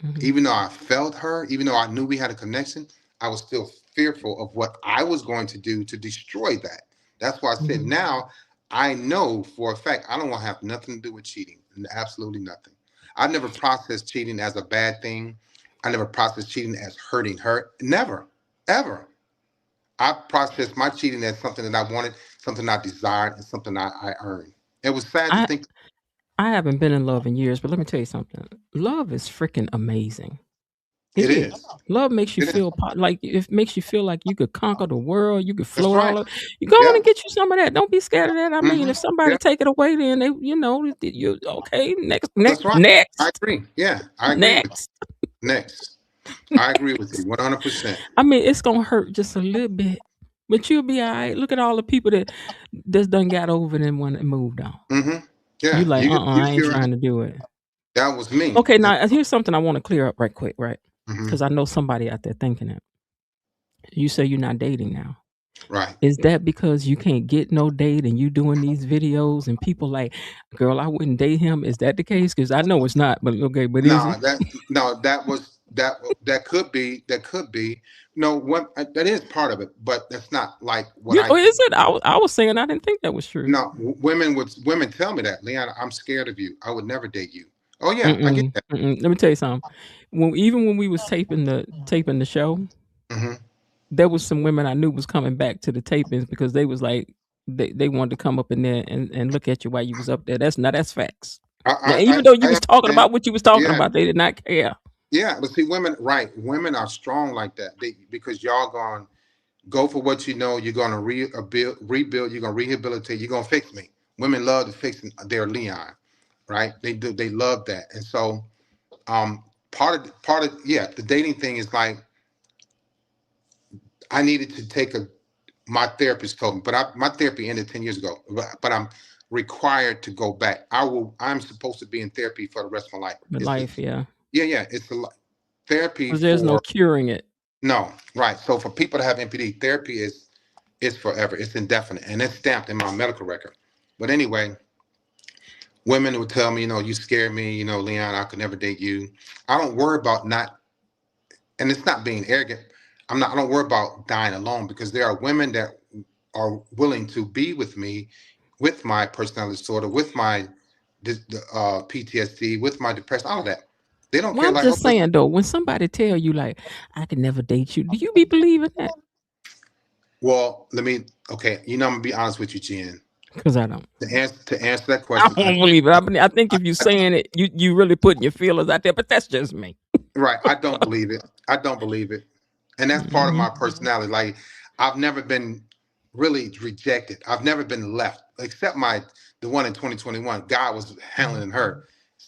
Mhm, even though I felt her, even though I knew we had a connection, I was still fearful of what I was going to do to destroy that. That's why I said mhm. now I know for a fact I don't want to have nothing to do with cheating. Absolutely nothing. I've never processed cheating as a bad thing. I never processed cheating as hurting her. Never, ever. I processed my cheating as something that I wanted, something I desired, and something I earned. It was sad to I think I haven't been in love in years, but let me tell you something. Love is freaking amazing. It it is. is. Love makes you It is. feel like it makes you feel like you could conquer the world. You could That's float right. all over. You go on Yeah. and get you some of that. Don't be scared of that. I mean, if somebody Yeah. take it away, then you okay. Next, That's next, right. I next, agree. Yeah, I agree with next. you. Next. I agree with you 100%. I mean, it's gonna hurt just a little bit, but you'll be all right. Look at all the people that's done got over it and went and moved on. hmm You Yeah, like, you I ain't sure trying to do it. that was me. Okay, now here's something I want to clear up right quick, right? Hmm. Because I know somebody out there thinking it. You say you're not dating now. Right. Is that because you can't get no date and you doing these videos and people like, girl, I wouldn't date him? Is that the case? Because I know it's not, but okay, but is No, it? that was that could be. No, what that is part of it, but that's not like what You I know, is think. it? I was saying I didn't think that was true. No, women tell me that, Leon, I'm scared of you. I would never date you. Oh yeah, I get Mm-mm, that. mm-mm. Let me tell you something. Even when we was taping the show, Hmm. there was some women I knew was coming back to the tapings because they was like they wanted to come up in there and look at you while you was up there. That's facts. Now, even though you I was talking understand. about what you was talking Yeah, about, they did not care. yeah, but see, women, right? Women are strong like that. Because y'all gonna go for what you know. You're gonna rebuild. You're gonna rehabilitate. You're gonna fix me. Women love to fix their Leon, right? They do. They love that. And so, part of yeah, the dating thing is like I needed to take a. My therapist told me, but my therapy ended 10 years ago. But I'm required to go back. I'm supposed to be in therapy for the rest of my life. But life, yeah, Yeah. It's therapy because there's no for. curing it. No, right. So for people to have NPD, therapy is forever. It's indefinite, and it's stamped in my medical record. But anyway, women would tell me, you scare me, Leon, I could never date you. I don't worry about not, and it's not being arrogant. I don't worry about dying alone, because there are women that are willing to be with me, with my personality disorder, with my PTSD, with my depression, all of that. They don't Well, care. I'm Like, oh, just saying though, when somebody tell you like, I could never date you, do you be believing that? well, okay, I'm gonna be honest with you, Jen. Because I don't. To answer that I question, don't believe it. I think if you saying it, you really putting your feelers out there. But that's just me. right, I don't believe it. I don't believe it, and that's part of Hmm. my personality. Like, I've never been really rejected. I've never been left, except the one in 2021. God was handling her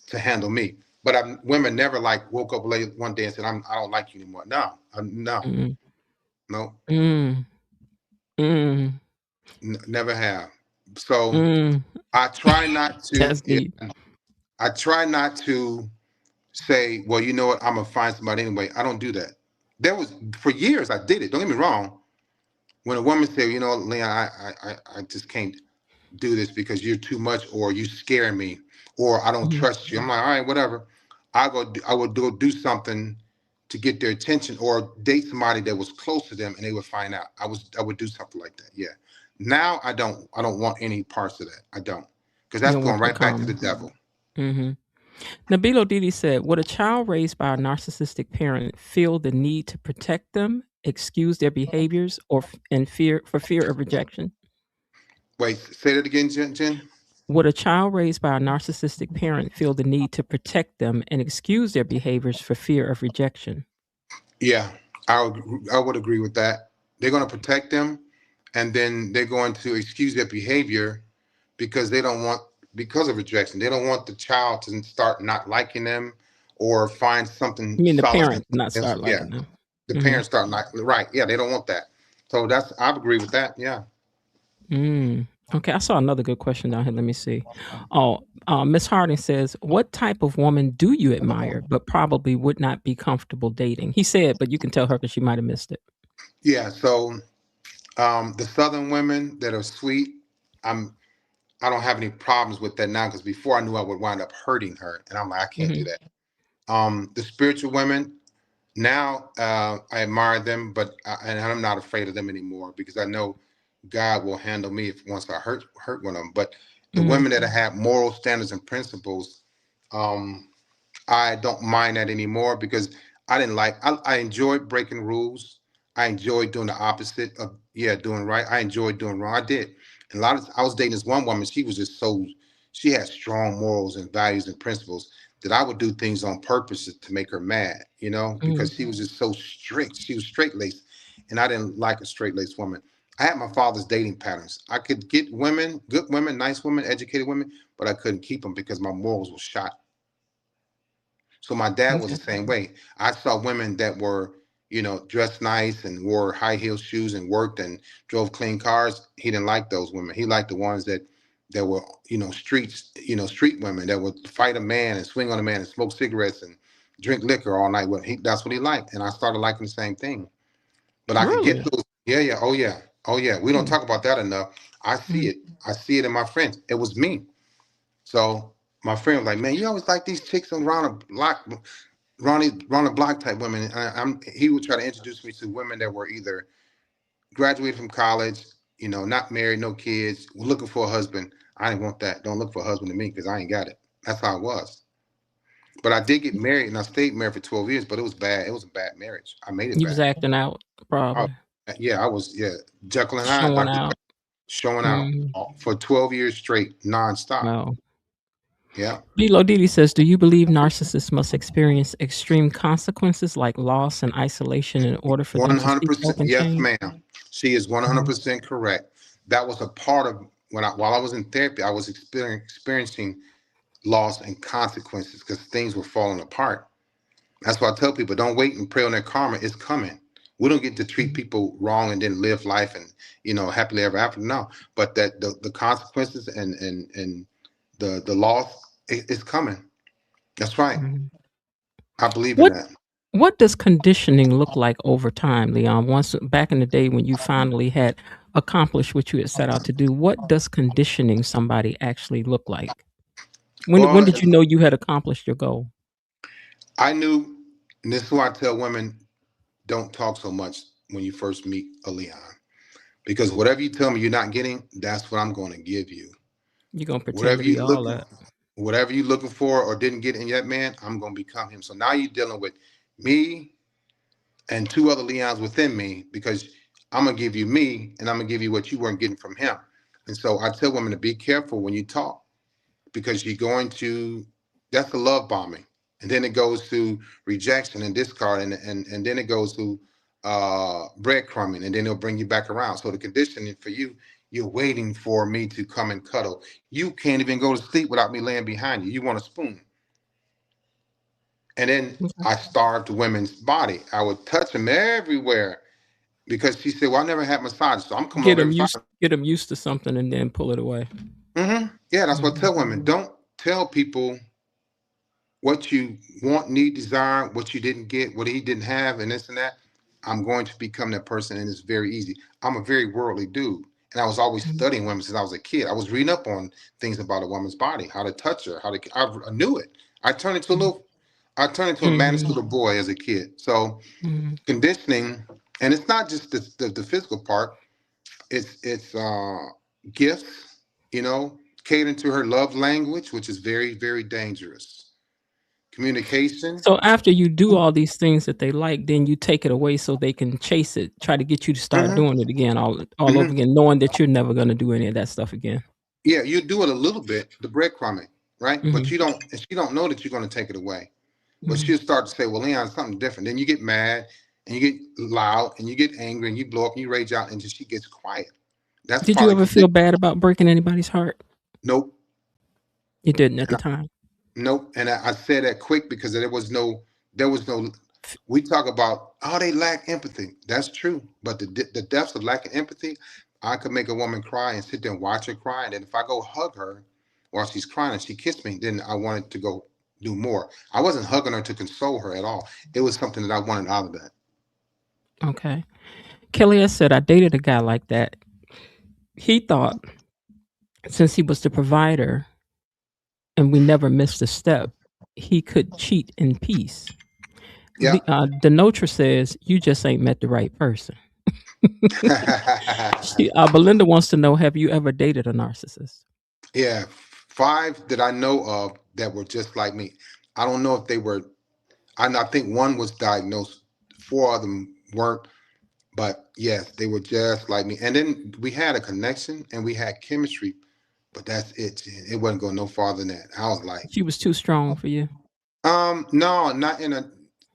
to handle me. But women never like woke up late one day and said, I don't like you anymore. No, no, Mm, no, mm, mm, never have. So mm. I try not to. That's Yeah, deep. I try not to say, well, you know what, I'm gonna find somebody anyway. I don't do that. There was For years I did it. Don't get me wrong, when a woman say, you know, Leon, I just can't do this because you're too much, or you scare me, or I don't Mhm. trust you. I'm like, all right, whatever. I would go do something to get their attention, or date somebody that was close to them, and they would find out. I would do something like that. Yeah. Now I don't want any parts of that. I don't, because You that's don't want going that right back to the karma. devil. Mm-hmm. Nabilo Didi said, would a child raised by a narcissistic parent feel the need to protect them, excuse their behaviors, or and fear of rejection? Wait, say that again, Jen. Would a child raised by a narcissistic parent feel the need to protect them and excuse their behaviors for fear of rejection? Yeah, I would agree with that. They're going to protect them, and then they're going to excuse their behavior because they don't want, because of rejection. They don't want the child to start not liking them or find something You mean the solace in parent something not else. start Yeah, liking them? the Mm-hmm. parents start not right. Yeah, they don't want that. So that's I agree with that. Yeah. Okay, I saw another good question down here. Let me see. Oh, Miss Harding says, "What type of woman do you admire, but probably would not be comfortable dating?" He said, but you can tell her because she might have missed it. Yeah. So the Southern women that are sweet, I'm I don't have any problems with that now, because before I knew I would wind up hurting her, and I'm like, I can't do Mm-hmm. that. The spiritual women, now I admire them, but and I'm not afraid of them anymore, because I know God will handle me if once I hurt one of them. But the Mm-hmm. women that have moral standards and principles, um, I don't mind that anymore, because I enjoyed breaking rules. I enjoyed doing the opposite of, yeah, doing right. I enjoyed doing wrong. I did. And I was dating this one woman. She was just she had strong morals and values and principles, that I would do things on purpose to make her mad, Mm-hmm. because she was just so strict. She was straight laced, and I didn't like a straight laced woman. I had my father's dating patterns. I could get women, good women, nice women, educated women, but I couldn't keep them because my morals were shot. So my dad was Okay. the same way. I saw women that were, dressed nice and wore high heel shoes and worked and drove clean cars. He didn't like those women. He liked the ones that were, street women that would fight a man and swing on a man and smoke cigarettes and drink liquor all night. That's what he liked. And I started liking the same thing. But I could get Really? those. Yeah, yeah, oh yeah, oh yeah. We don't Mm-hmm. talk about that enough. I see it. I see it in my friends. It was me. So my friend was like, "Man, you always like these chicks around the block, Ronnie Block type women." And he would try to introduce me to women that were either graduated from college, not married, no kids, looking for a husband. I didn't want that. Don't look for a husband to me, because I ain't got it. That's how it was. But I did get married, and I stayed married for 12 years, but it was bad. It was a bad marriage. I made it You was bad. acting out, I, probably yeah, I was, yeah, Jekyll and Hyde, showing Dr. out. Showing out Mm-hmm. for 12 years straight, nonstop. Wow. Yeah. Bilo Didi says, "Do you believe narcissists must experience extreme consequences like loss and isolation in order for them to seek 100%. help and Yes, change?" ma'am. She is Mhm. 100% correct. That was a part of while I was in therapy, I was experiencing loss and consequences, because things were falling apart. That's why I tell people, don't wait and pray on their karma. It's coming. We don't get to treat Mhm. people wrong and then live life and, happily ever after. No, but that the consequences and the loss is coming. That's right. Mhm. I believe in What that. what does conditioning look like over time, Leon? Once back in the day when you finally had accomplished what you had set out to do, what does conditioning somebody actually look like? When Well, did you know you had accomplished your goal? I knew, and this is why I tell women, don't talk so much when you first meet a Leon, because whatever you tell me you're not getting, that's what I'm going to give you. You're gonna pretend Whatever to be you all looking, that. whatever you looking for or didn't get in that man, I'm going to become him. So now you're dealing with me and two other Leons within me, because I'm gonna give you me, and I'm gonna give you what you weren't getting from him. And so I tell women to be careful when you talk, because you're going to, that's the love bombing, and then it goes to rejection and discard, and then it goes to breadcrumbing, and then it'll bring you back around. So the conditioning for you, you're waiting for me to come and cuddle. You can't even go to sleep without me laying behind you. You want a spoon. And then Okay. I starved women's body. I would touch them everywhere, because she said, "Well, I never had massage, so I'm coming Get over them every used time." get them used to something and then pull it away. Yeah, that's what I Mhm. tell women. Don't tell people what you want, need, desire, what you didn't get, what he didn't have, and this and that. I'm going to become that person, and it's very easy. I'm a very worldly dude, and I was always studying women since I was a kid. I was reading up on things about a woman's body, how to touch her, I knew it. I turned into a man's little boy as a kid. So conditioning, and it's not just the physical part. It's gifts, catering to her love language, which is very, very dangerous. Communication. So after you do all these things that they like, then you take it away so they can chase it, try to get you to start Mhm, doing it again, all over mhm. again, knowing that you're never going to do any of that stuff again. Yeah, you do it a little bit, the breadcrumbing, right? But Mhm. she don't know that you're going to take it away. But Mhm. she'll start to say, "Well, Leon, something different." Then you get mad, and you get loud, and you get angry, and you blow up, and you rage out, and she gets quiet. That's Did you partly ever feel conditioned. bad about breaking anybody's heart? Nope, You didn't at the and time. nope. And I said that quick because there was no. We talk about, oh, they lack empathy. That's true, but the depths of lacking empathy, I could make a woman cry and sit there and watch her cry, and then if I go hug her while she's crying and she kissed me, then I wanted to go do more. I wasn't hugging her to console her at all. It was something that I wanted out of that. Okay. Kelly has said, I dated a guy like that. He thought since he was the provider and we never missed a step, he could cheat in peace. Yeah. Denotra says, you just ain't met the right person. Belinda wants to know, have you ever dated a narcissist? Yeah, 5 that I know of that were just like me. I don't know if they were. I think one was diagnosed. 4 of them weren't. But yes, they were just like me. And then we had a connection and we had chemistry, but that's it. Jen. It wasn't going no farther than that. I was like, She was too strong for you. no, not in a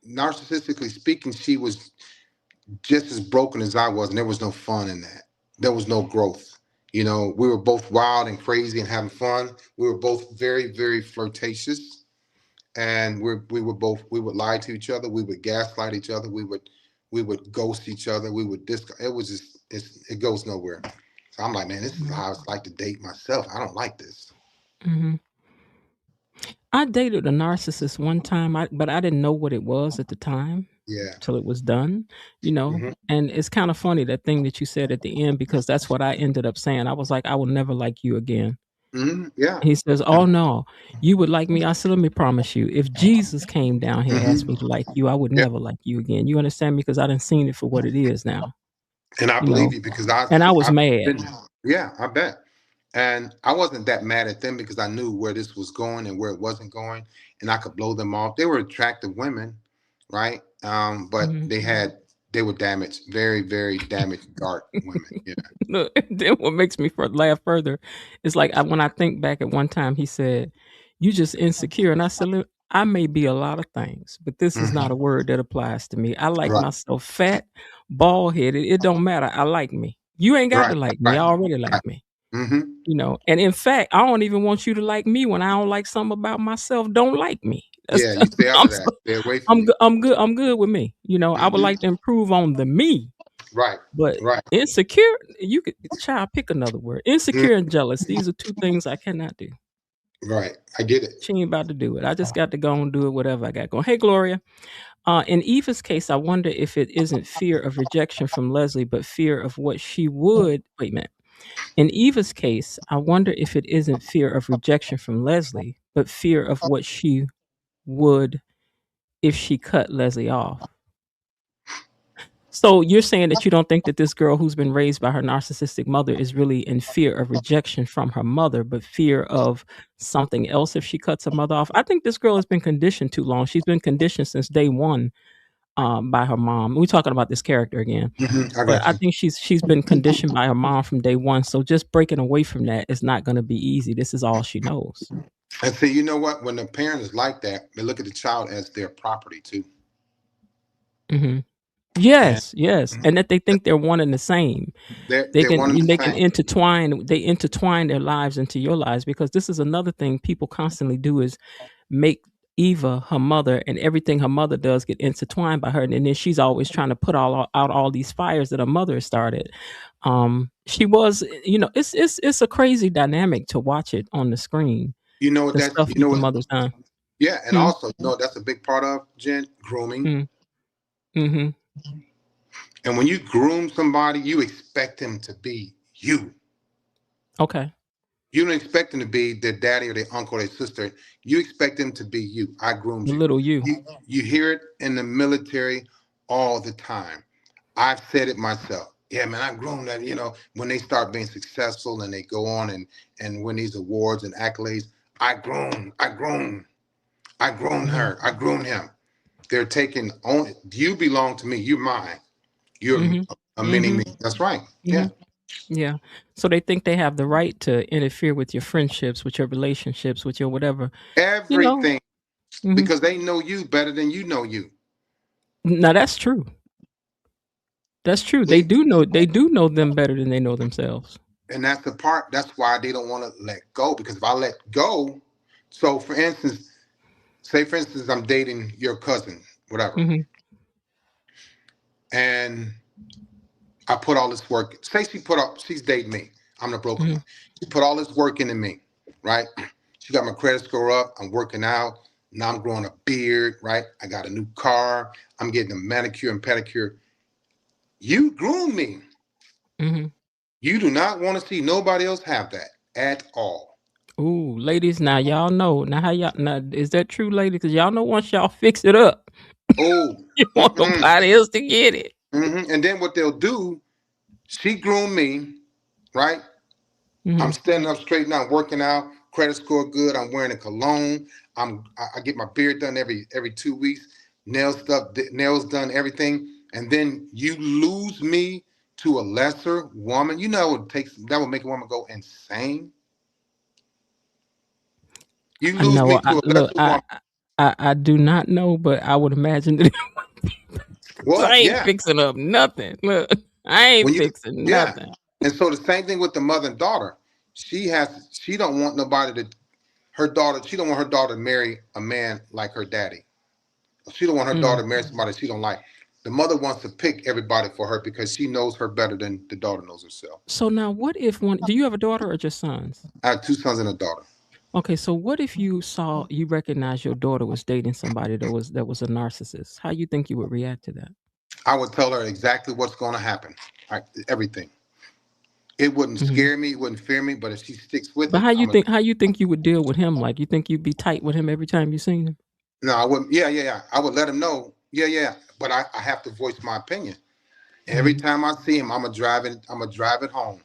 narcissistically speaking. She was just as broken as I was, and there was no fun in that. There was no growth. We were both wild and crazy and having fun. We were both very, very flirtatious, and we would lie to each other. We would gaslight each other. We would ghost each other. We would it was just it goes nowhere. So I'm like, man, this is how it's like to date myself. I don't like this. Mm-hmm. I dated a narcissist one time, but I didn't know what it was at the time Yeah. till it was done, Hmm. And it's kind of funny, that thing that you said at the end, because that's what I ended up saying. I was like, I will never like you again. Yeah. He says, oh no, you would like me. I said, let me promise you, if Jesus came down here and asked me Hmm. to like you, I would Yeah. never like you again. You understand me? Because I didn't seen it for what it is now, And I you know. believe you because And I was I've mad. been, yeah, I bet. And I wasn't that mad at them because I knew where this was going and where it wasn't going, and I could blow them off. They were attractive women, right? But Mhm. they were damaged, very, very damaged, dark women. Yeah. Look, then what makes me laugh further is like, when I think back at one time, he said, "You just insecure," and I said, "Look, I may be a lot of things, but this is not a Hmm. word that applies to me. I like Right. myself fat, bald headed. It don't matter. I like me. You ain't got to Right. like me. Right. I already Right. like me." Hmm. And in fact, I don't even want you to like me when I don't like something about myself. Don't like me. Yeah. You stay out I'm of that. Stay away from I'm me. good. I'm good. I'm good with me. I would Hmm. like to improve on the me. Right. But Right. insecure, you could, child, pick another word. Mm. Insecure and jealous. These are 2 things I cannot do. Right. I get it. She ain't about to do it. I just got to go and do it, whatever I got going. Hey, Gloria. In Eva's case, I wonder if it isn't fear of rejection from Leslie, but fear of what she would. Wait a minute. In Eva's case, I wonder if it isn't fear of rejection from Leslie, but fear of what she would if she cut Leslie off. So you're saying that you don't think that this girl who's been raised by her narcissistic mother is really in fear of rejection from her mother, but fear of something else if she cuts her mother off? I think this girl has been conditioned too long. She's been conditioned since day one, by her mom. We're talking about this character again, I but got I you. think she's been conditioned by her mom from day one. So just breaking away from that is not going to be easy. This is all she knows. And see, you know what? When the parent is like that, they look at the child as their property too. Hmm. And Yes, and that they think they're one and the same. They they're can one and the they can same. intertwine their lives into your lives, because this is another thing people constantly do, is make Eva her mother, and everything her mother does get intertwined by her, and then she's always trying to put out all these fires that her mother has started. She was, it's a crazy dynamic to watch it on the screen. You know what The that's stuff you that know the what mother's done. yeah, and Hmm. also that's a big part of Jen grooming. Hmm. Hmm. And when you groom somebody, you expect them to be you. Okay. You don't expect them to be their daddy or their uncle or their sister. You expect them to be you. I groomed The you. little you. You hear it in the military all the time. I've said it myself. Yeah, man, I groomed that, when they start being successful and they go on and win these awards and accolades. I groomed her. I groomed him. They're taking on, you belong to me. You're mine. You're Mm-hmm. a mini me. That's right. Yeah. Yeah. So they think they have the right to interfere with your friendships, with your relationships, with your whatever. Everything. Mhm. Because they know you better than you know you. Now that's true. That's true. They do know them better than they know themselves. And that's the part, that's why they don't want to let go. Because if I let go, so for instance, I'm dating your cousin, whatever. Mm-hmm. And I put all this work. Say she's dating me. I'm the broken one. She put all this work into me, right? She got my credit score up. I'm working out. Now I'm growing a beard, right? I got a new car. I'm getting a manicure and pedicure. You groom me. Mm-hmm. You do not want to see nobody else have that at all. Ooh, ladies, now y'all know. Now is that true, ladies? Because y'all know once y'all fix it up, Oh, you want nobody else to get it. And then what they'll do, she groomed me, right? I'm standing up straight now, working out, credit score good. I'm wearing a cologne. I get my beard done every 2 weeks, nails done, everything. And then you lose me to a lesser woman. You know that would make a woman go insane. You I lose know. me to a lesser woman. I do not know, but I would imagine that Well, I ain't yeah. fixing up nothing. Look, I ain't fixing nothing. And so the same thing with the mother and daughter. She don't want nobody to she don't want her daughter to marry a man like her daddy. She don't want her daughter to marry somebody she don't like. The mother wants to pick everybody for her because she knows her better than the daughter knows herself. So now what if do you have a daughter or just sons? I have 2 sons and a daughter. Okay, so what if you recognized your daughter was dating somebody that was a narcissist? How you think you would react to that? I would tell her exactly what's going to happen. Everything. It wouldn't scare me, it wouldn't fear me, but if she sticks with But it, how you think you would deal with him? Like, you think you'd be tight with him every time you seen him? No, I wouldn't. Yeah. I would let him know. Yeah. But I have to voice my opinion. Every time I see him, I'm gonna drive it home.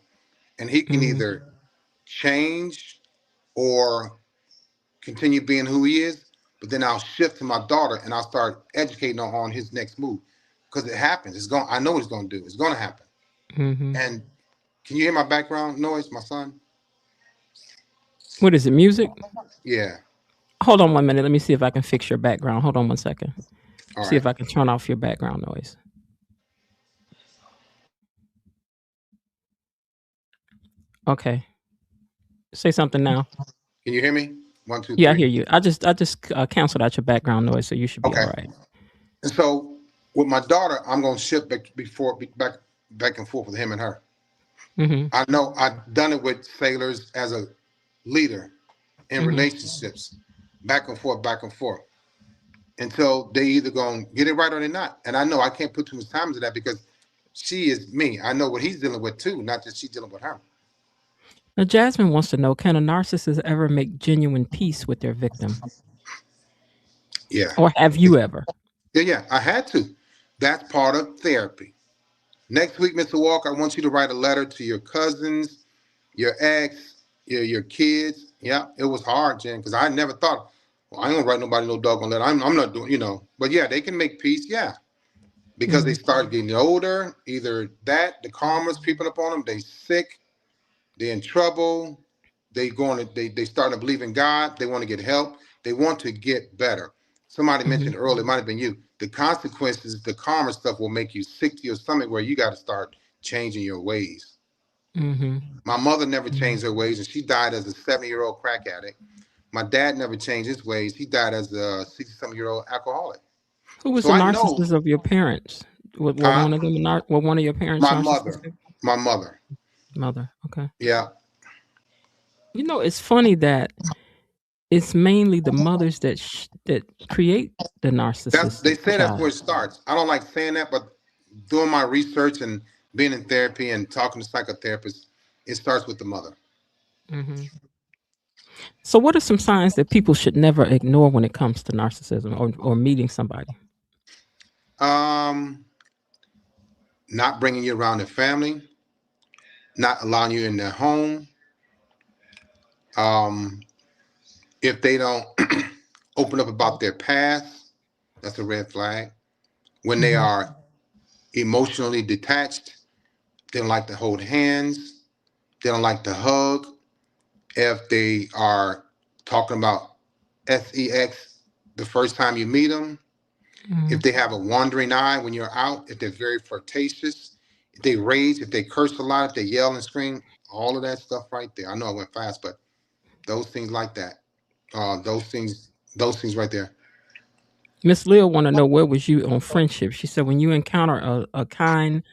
And he can either change or continue being who he is, but then I'll shift to my daughter and I'll start educating her on his next move. Because it happens. I know what he's gonna do. It's gonna happen. And can you hear my background noise, my son? What is it, music? Yeah. Hold on 1 minute. Let me see if I can fix your background. Hold on 1 second. All See right. if I can turn off your background noise. Okay. Say something now. Can you hear me? 1, 2, 3. Yeah, I hear you. I just canceled out your background noise, so you should be all right. And so with my daughter, I'm gonna shift back and forth with him and her. I know I've done it with sailors as a leader in relationships, back and forth, until they either gonna get it right or they're not. And I know I can't put too much time into that because she is me. I know what he's dealing with too, not just she's dealing with her. Now, Jasmine wants to know, can a narcissist ever make genuine peace with their victim? Yeah. Or have you ever? Yeah, I had to. That's part of therapy. Next week, Mr. Walker, I want you to write a letter to your cousins, your ex, your kids. Yeah, it was hard, Jen, because I never thought, well, I ain't gonna write nobody no doggone letter. I'm not doing, But yeah, they can make peace, yeah. Because they start getting older, either that, the karma's creeping up on them, they sick, they're in trouble, they starting to believe in God, they want to get help, they want to get better. Somebody mentioned earlier, it might have been you, the consequences, the karma stuff will make you sick to your stomach where you got to start changing your ways. My mother never changed her ways, and she died as a 70-year-old crack addict. My dad never changed his ways. He died as a 60-something-year-old alcoholic. Who was the narcissist of your parents? Were one of them were one of your parents narcissistic? My mother. Mother, okay. Yeah. It's funny that it's mainly the mothers that create the narcissist. They say that's where it starts. I don't like saying that, but doing my research and being in therapy and talking to psychotherapists, it starts with the mother. Hmm. So, what are some signs that people should never ignore when it comes to narcissism or meeting somebody? Um, Not bringing you around their family, not allowing you in their home. Um, if they don't open up about their past, that's a red flag. When they Hmm. are emotionally detached, they don't like to hold hands, they don't like to hug. If they are talking about sex the first time you meet them, Hmm. if they have a wandering eye when you're out, if they're very flirtatious, if they rage, if they curse a lot, if they yell and scream, all of that stuff right there. I know I went fast, but those things like that, those things right there. Miss Leah want to know, where was you on friendship? She said, when you encounter a kind,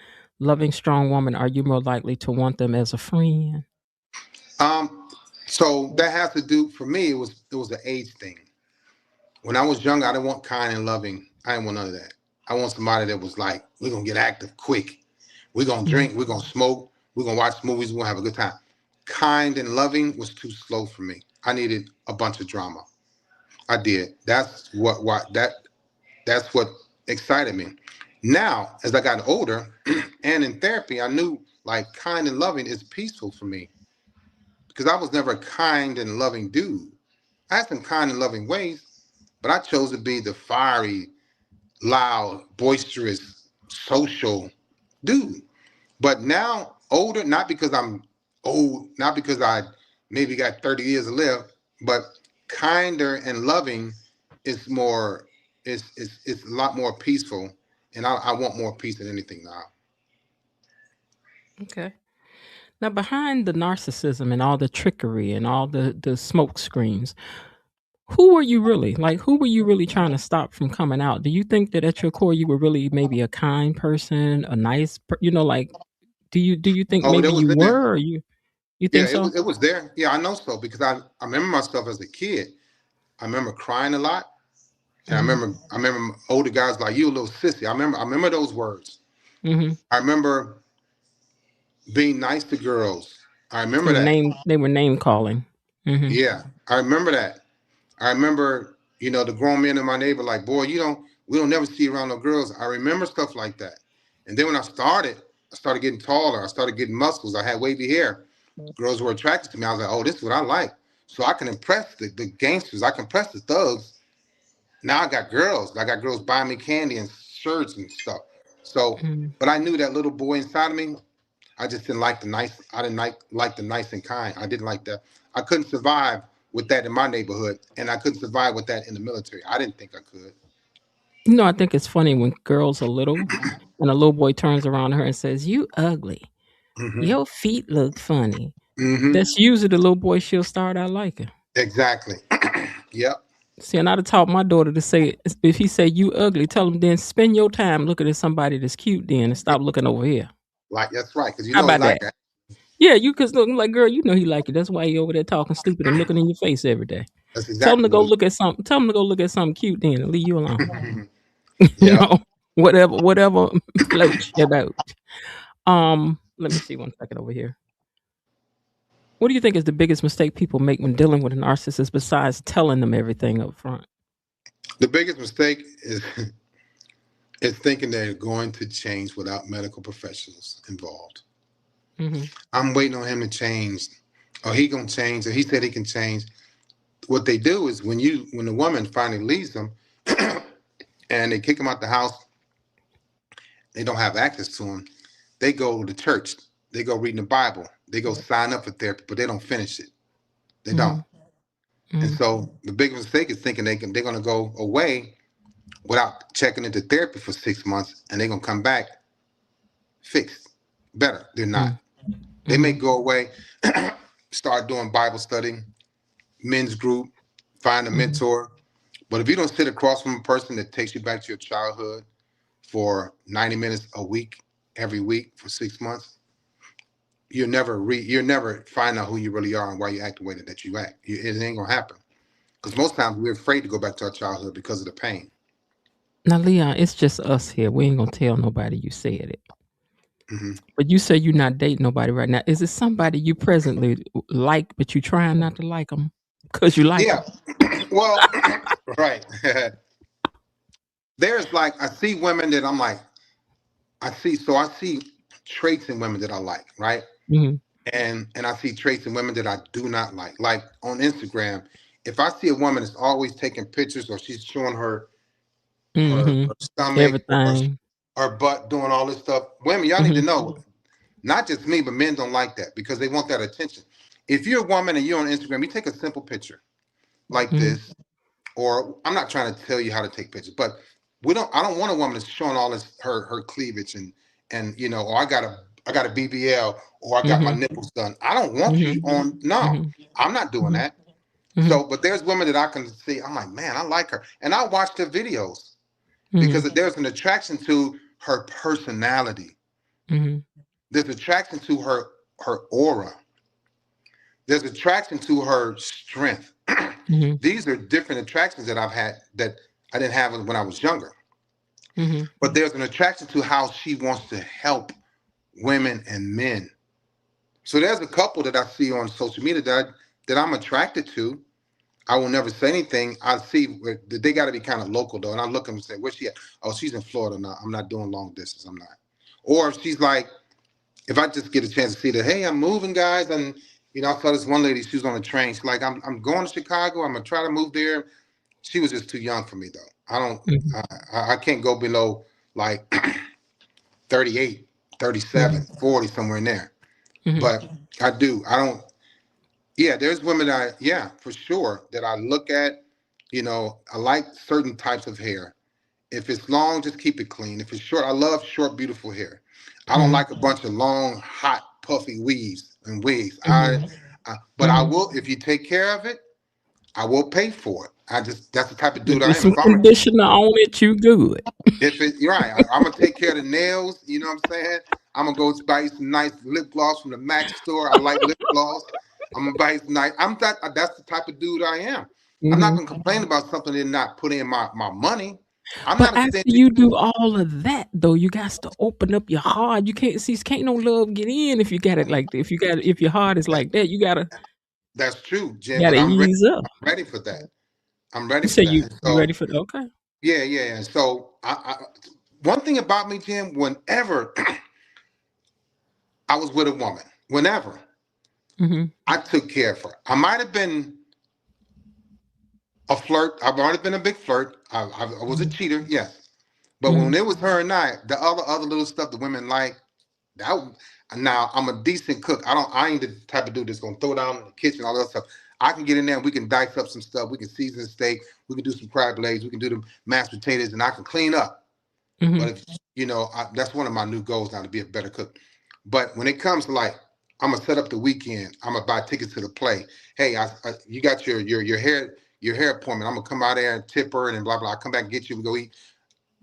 loving, strong woman, are you more likely to want them as a friend? Um, so that has to do for me. It was an age thing. When I was young, I didn't want kind and loving. I didn't want none of that. I want somebody that was like, we're gonna get active quick. We're gonna Mhm. drink. We're gonna smoke. We're gonna watch movies. We're gonna have a good time. Kind and loving was too slow for me. I needed a bunch of drama. I did. That's what excited me. Now, as I got older and in therapy, I knew like kind and loving is peaceful for me because I was never a kind and loving dude. I had some kind and loving ways, but I chose to be the fiery, loud, boisterous, social dude. But now, older, not because I'm old, not because I maybe got 30 years to live, but kinder and loving is more, it's a lot more peaceful. And I want more peace than anything now. Okay. Now, behind the narcissism and all the trickery and all the smoke screens, who were you really? Like, who were you really trying to stop from coming out? Do you think that at your core you were really maybe a kind person, a nice, like, do you think Oh, maybe that was you there. were, or you Yeah, think so? it was there. Yeah, I know so because I remember myself as a kid. I remember crying a lot. And Hmm. I remember older guys like you, a little sissy. I remember those words. Hmm. I remember being nice to girls. I remember They were that. name calling. Hmm. Yeah, I remember that. I remember, the grown men in my neighbor like, boy, we don't never see you around no girls. I remember stuff like that. And then when I started getting taller. I started getting muscles. I had wavy hair. Girls were attracted to me. I was like, oh, this is what I like. So I can impress the gangsters. I can impress the thugs. Now I got girls. I got girls buying me candy and shirts and stuff. So, Hmm. but I knew that little boy inside of me. I just didn't like the nice. I didn't like the nice and kind. I didn't like that. I couldn't survive with that in my neighborhood, and I couldn't survive with that in the military. I didn't think I could. I think it's funny when girls are little and a little boy turns around to her and says, "You ugly. Hmm. Your feet look funny." Hmm. That's usually the little boy she'll start out liking. Exactly. Yep. See, and I'd have taught my daughter to say, if he say you ugly, tell him then spend your time looking at somebody that's cute then and stop looking over here. Like that's right, because How he about like that? that. Yeah, you cause look like, girl, you know he like you. That's why he over there talking stupid and looking in your face every day. That's Tell him to exactly go what look at something. Tell him to go look at something cute then and leave you alone. he. You Yep. know, whatever floats your boat. Let me see one second over here. What do you think is the biggest mistake people make when dealing with a narcissist besides telling them everything up front? The biggest mistake is thinking they're going to change without medical professionals involved. Hmm. I'm waiting on him to change, or he gonna change, or he said he can change. What they do is when the woman finally leaves them and they kick him out the house, they don't have access to him. They go to church, they go reading the Bible, they go sign up for therapy, but they don't finish it. They don't. Hmm. And Hmm. so the biggest mistake is thinking they're gonna go away without checking into therapy for 6 months, and they're gonna come back fixed, better. They're not. They may Hmm. go away, start doing Bible study, men's group, find a Hmm. mentor. But if you don't sit across from a person that takes you back to your childhood for 90 minutes a week, every week for 6 months, you'll never find out who you really are and why you act the way that you act. It ain't gonna happen. Because most times we're afraid to go back to our childhood because of the pain. Now, Leon, it's just us here. We ain't gonna tell nobody you said it. Mhm. But you say you're not dating nobody right now. Is it somebody you presently like, but you trying not to like them because you like them? Yeah. Well, right. There's like I see women that I'm like I see traits in women that I like, right? Mm-hmm. And I see traits in women that I do not like. Like on Instagram, if I see a woman that's always taking pictures or she's showing Mm-hmm. her stomach or Everything. her butt doing all this stuff, women, y'all need to Mm-hmm. know, not just me, but men don't like that because they want that attention. If you're a woman and you're on Instagram, you take a simple picture like Mm-hmm. this, or I'm not trying to tell you how to take pictures, but I don't want a woman that's showing all this her cleavage and or I got a BBL or I got my Mm-hmm. nipples done. I don't want you Mm-hmm. on. No, Mm-hmm. I'm not doing that. Mm-hmm. So, but there's women that I can see. I'm like, man, I like her, and I watch their videos Mm-hmm. because there's an attraction to her personality. Mm-hmm. There's attraction to her aura. There's attraction to her strength. Mm-hmm. These are different attractions that I've had that I didn't have when I was younger. Mm-hmm. But there's an attraction to how she wants to help women and men. So there's a couple that I see on social media that I'm attracted to. I will never say anything. I see they got to be kind of local though, and I look at them and say, "Where's she at?" Oh, she's in Florida. No, I'm not doing long distance. I'm not. Or if she's like, if I just get a chance to see that, hey, I'm moving, guys, and I saw this one lady. She was on a train. She's like, I'm going to Chicago. I'm gonna try to move there. She was just too young for me though. I don't. Mm-hmm. I can't go below like 38, Mm-hmm. 37, 40, somewhere in there. Mm-hmm. But I do. I don't. Yeah, there's women yeah, for sure, that I look at. I like certain types of hair. If it's long, just keep it clean. If it's short, I love short, beautiful hair. I don't like a bunch of long, hot, puffy weaves and wigs. Mm-hmm. But I will, if you take care of it, I will pay for it. That's the type of dude I Get am. some If I'm conditioner on it, you good. If it, you're right, I'm gonna take care of the nails. You know what I'm saying? I'm gonna go buy you some nice lip gloss from the Mac store. I like lip gloss. I'm gonna buy you some nice. That's the type of dude I am. I'm not Mm-hmm. gonna complain about something and not put in my money. I'm But not a after stingy. you do all of that, though, you got to open up your heart. You can't no love get in if you got it like that. If your heart is like that, you That's true, Jen. gotta But I'm ready. ease up. I'm ready for that. I'm ready You for say that. you And you so ready for the okay? yeah, yeah. And so one thing about me, Jen, whenever I was with a woman, whenever Mm-hmm. I took care of her, I might have been a flirt. I've already been a big flirt. I was a cheater, yes. But Mm-hmm. when it was her and I, the other little stuff the women like, that now I'm a decent cook. I ain't the type of dude that's gonna throw down in the kitchen, all that stuff. I can get in there and we can dice up some stuff. We can season the steak. We can do some crab legs. We can do the mashed potatoes, and I can clean up. Mm-hmm. But if that's one of my new goals now, to be a better cook. But when it comes to like, I'm gonna set up the weekend. I'm gonna buy tickets to the play. Hey, you got your hair appointment. I'm gonna come out there and tip her and blah blah. I come back and get you. We go eat.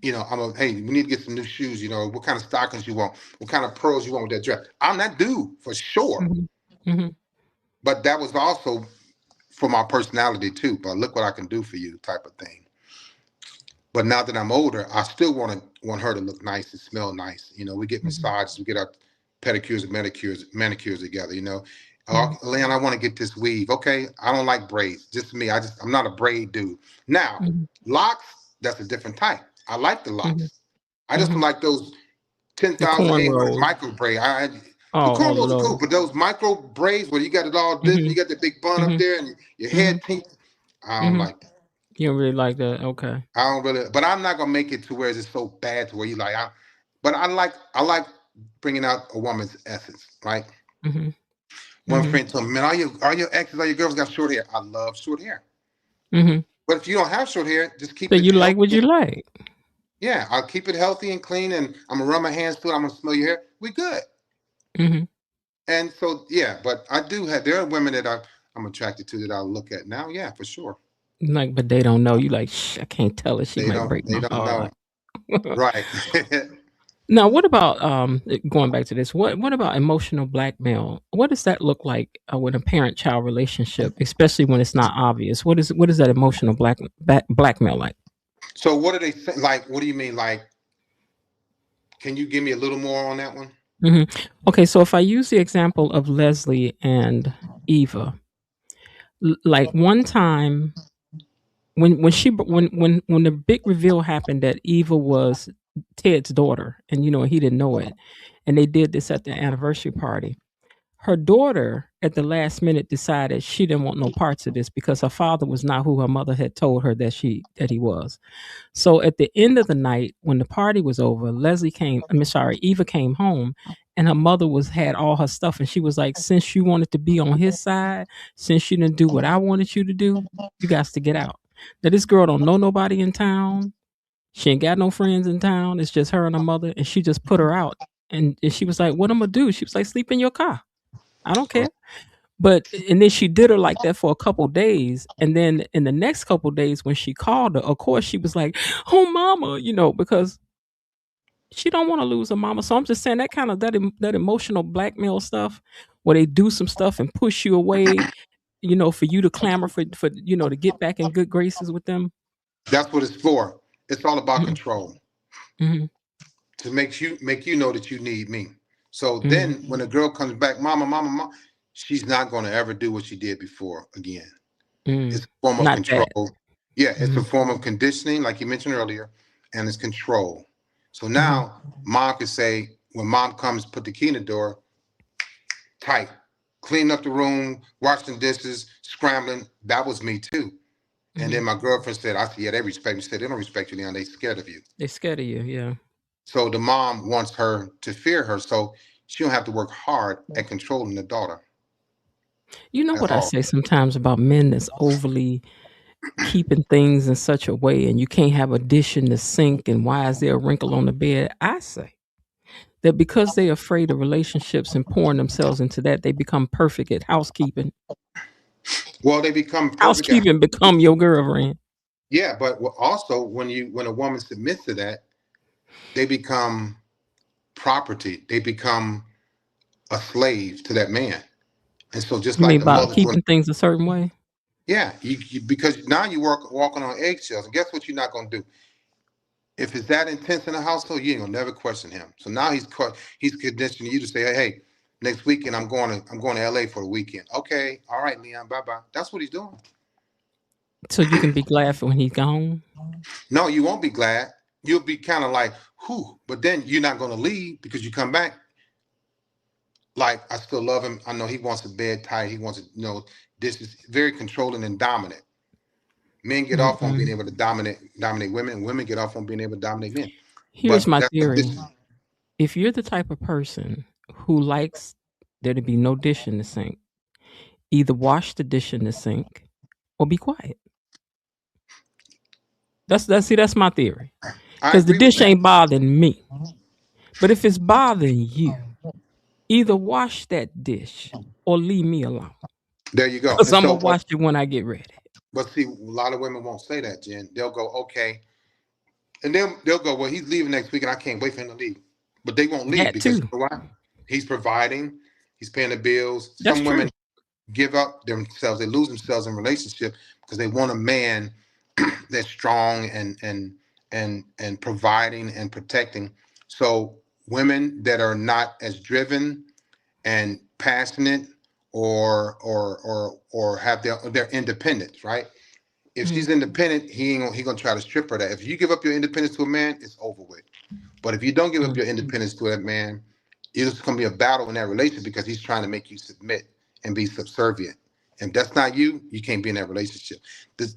Hey, we need to get some new shoes. What kind of stockings you want? What kind of pearls you want with that dress? I'm that dude for sure. Mm-hmm. Mm-hmm. But that was also for my personality too. But look what I can do for you, type of thing. But now that I'm older, I still want her to look nice and smell nice. We get massages, we get our pedicures and manicures together. Oh, Leon, I want to get this weave. Okay, I don't like braids. Just me. I'm not a braid dude. Now, Mm-hmm. locks, that's a different type. I like the Mm-hmm. locks. I just don't like those The 10,800 cornrows. micro braid. The Oh cornrows are cool, Lord. but those micro braids where you got it all this, Mm-hmm. you got the big bun up Mm-hmm. there, and your Mm-hmm. head tint. I don't Mm-hmm. like that. You don't really like that, okay? I don't really, but I'm not gonna make it to where it's so bad to where you like. But I like bringing out a woman's essence, right? Mm-hmm. One Mm-hmm. friend told me, man, all your exes, all your girls got short hair. I love short hair. Mm-hmm. But if you don't have short hair, just keep So it you like what you healthy. like. Yeah, I'll keep it healthy and clean, and I'm gonna run my hands through it. I'm gonna smell your hair. We good. Mm-hmm. And so yeah, but there are women that I'm attracted to that I'll look at now. Yeah, for sure. Like, but they don't know. You like, I can't tell her. She might break They my don't know. heart. Right. Now, what about going back to this? What about emotional blackmail? What does that look like with a parent-child relationship, especially when it's not obvious? What is that emotional blackmail like? So what are they saying? Like, what do you mean? Like, can you give me a little more on that one? Hmm. Okay, so if I use the example of Leslie and Eva, like one time when the big reveal happened that Eva was Ted's daughter, and he didn't know it, and they did this at the anniversary party. Her daughter, at the last minute, decided she didn't want no parts of this because her father was not who her mother had told her that he was. So at the end of the night, when the party was over, Eva came home, and her mother had all her stuff, and she was like, "Since you wanted to be on his side, since you didn't do what I wanted you to do, you got to get out." Now this girl don't know nobody in town. She ain't got no friends in town. It's just her and her mother, and she just put her out. And she was like, "What I'm gonna do?" She was like, "Sleep in your car. I don't care." And then she did her like that for a couple days, and then in the next couple days when she called her, of course she was like, "Oh, mama," because she don't want to lose her mama. So I'm just saying that kind of that emotional blackmail stuff, where they do some stuff and push you away, for you to clamor for to get back in good graces with them. That's what it's for. It's all about Hmm. control Hmm. to make you know that you need me. So Hmm. then when a girl comes back, mama, mama, mama, she's not going to ever do what she did before again. It's Mm. a form of Not control. that. Yeah, it's a Hmm. form of conditioning, like you mentioned earlier, and it's control. So Hmm. now mom can say, when mom comes, put the key in the door, tight, clean up the room, washing dishes, scrambling. That was me too. And Hmm. then my girlfriend said, I said, yeah, they respect me. She said, they don't respect you now. They scared of you. They scared of you, yeah. So the mom wants her to fear her. So she don't have to work hard at controlling the daughter You know at what I all. say sometimes about men that's overly keeping things in such a way, and you can't have a dish in the sink, and why is there a wrinkle on the bed? I say that because they're afraid of relationships and pouring themselves into that, they become perfect at housekeeping. Well, they become perfect at, Housekeeping become your girlfriend. yeah, but also when a woman submits to that, they become property. They become a slave to that man. And so just You like mean the about mothers when keeping things a certain way? yeah, because now you walking on eggshells. And guess what you're not gonna do? If it's that intense in the household, you ain't gonna never question him. So now he's conditioning you to say, hey, next weekend I'm going to LA for the weekend. Okay, all right, Leon, bye bye. That's what he's doing. So you can be glad for when he's gone. No, you won't be glad. You'll be kind of like, whew, but then you're not gonna leave because you come back like I still love him. I know he wants a bed tight. He wants to, this is very controlling and dominant. Men get off on being Mm-mm. able to dominate women, and women get off on being able to dominate men. Here's But my that's theory. conditioning. If you're the type of person who likes there to be no dish in the sink, either wash the dish in the sink or be quiet. That's my theory. I Because the agree with dish that. ain't bothering me. But if it's bothering you, either wash that dish or leave me alone. There you go. Because And I'm so, gonna watch it when I get ready. but see, a lot of women won't say that, Jen. They'll go, okay, and they'll go, well, he's leaving next week, and I can't wait for him to leave. But they won't leave That because you too. know why? He's providing. He's paying the bills. That's Some women true. give up themselves. They lose themselves in relationship because they want a man that's strong and providing and protecting. So women that are not as driven and passionate or have their independence, right? If Mm-hmm. she's independent, he gonna try to strip her that. If you give up your independence to a man, it's over with. But if you don't give up your independence to that man, it's gonna be a battle in that relationship because he's trying to make you submit and be subservient. And if that's not you, you can't be in that relationship. The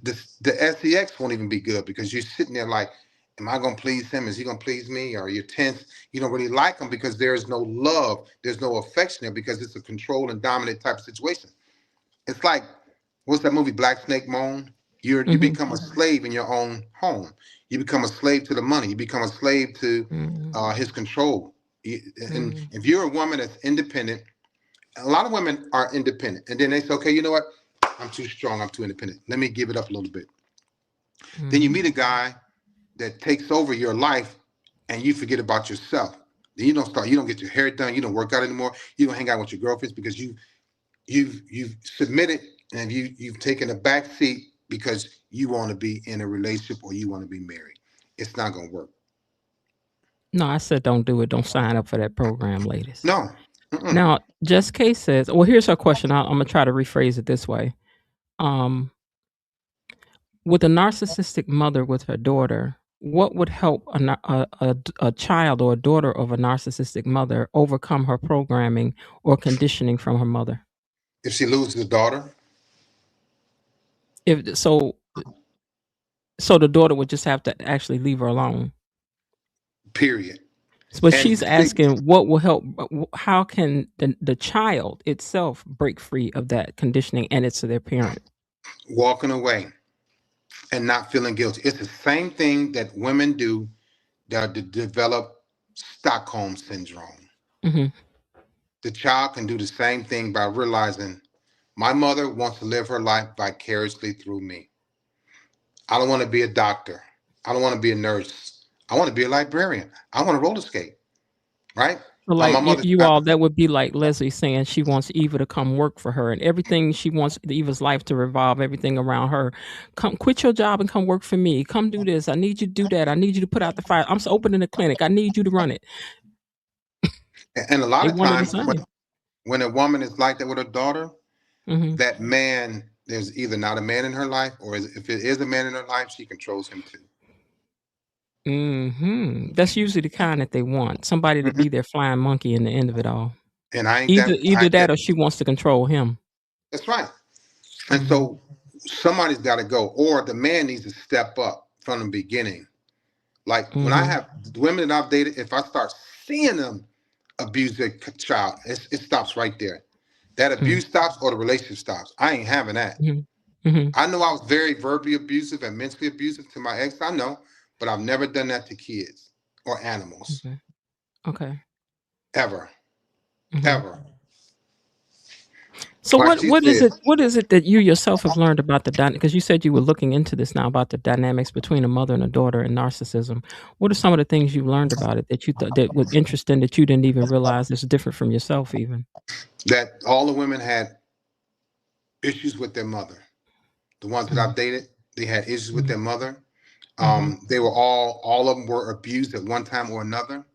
sex won't even be good because you're sitting there like, am I gonna please him? Is he gonna please me? Or you're tense. You don't really like him because there's no love, there's no affection there because it's a control and dominant type of situation. It's like, what's that movie, Black Snake Moan? You Mm-hmm. become a slave in your own home. You become a slave to the money. You become a slave to Mm-hmm. his control. And Mm-hmm. if you're a woman that's independent, a lot of women are independent, and then they say, okay, you know what? I'm too strong. I'm too independent. Let me give it up a little bit. Then you Mm-hmm. meet a guy that takes over your life, and you forget about yourself. Then you don't start. You don't get your hair done. You don't work out anymore. You don't hang out with your girlfriends because you've submitted and you've taken a back seat because you want to be in a relationship or you want to be married. It's not going to work. No, I said don't do it. Don't sign up for that program, ladies. No. Mm-mm. Now, Just Case says, well, here's her question. I'm going to try to rephrase it this way. With a narcissistic mother with her daughter, what would help a child or a daughter of a narcissistic mother overcome her programming or conditioning from her mother? If she loses the daughter, If so, the daughter would just have to actually leave her alone. period. But And she's see, asking what will help. How can the child itself break free of that conditioning and it's their parent? walking away and not feeling guilty. It's the same thing that women do that develop Stockholm syndrome. Mm-hmm. The child can do the same thing by realizing my mother wants to live her life vicariously through me. I don't want to be a doctor. I don't want to be a nurse. I want to be a librarian. I want to roller skate, right? So My like mother's you not- all, that would be like Leslie saying she wants Eva to come work for her, and everything she wants Eva's life to revolve everything around her. Come quit your job and come work for me. Come do this. I need you to do that. I need you to put out the fire. I'm opening a clinic. I need you to run it. And a lot They of wanted the times same. when a woman is like that with her daughter, Mm-hmm. that man, there's either not a man in her life, or if it is a man in her life, she controls him too. Mm-hmm. That's usually the kind that they want. Somebody to be their flying monkey in the end of it all. And I ain't Either that or she wants to control him. That's right. And so somebody's got to go, or the man needs to step up from the beginning. Like when I have the women that I've dated, if I start seeing them abuse their child, it stops right there. That abuse stops or the relationship stops. I ain't having that. Mm-hmm. I know I was very verbally abusive and mentally abusive to my ex. I know, but I've never done that to kids or animals. Okay. Ever. Mm-hmm. Ever. So Like what she is said. it? What is it that you yourself have learned about the dynamic? Because you said you were looking into this now about the dynamics between a mother and a daughter and narcissism. What are some of the things you learned about it that you thought that was interesting that you didn't even realize is different from yourself even? That all the women had issues with their mother. The ones that I've dated, they had issues with their mother. They were all of them were abused at one time or another.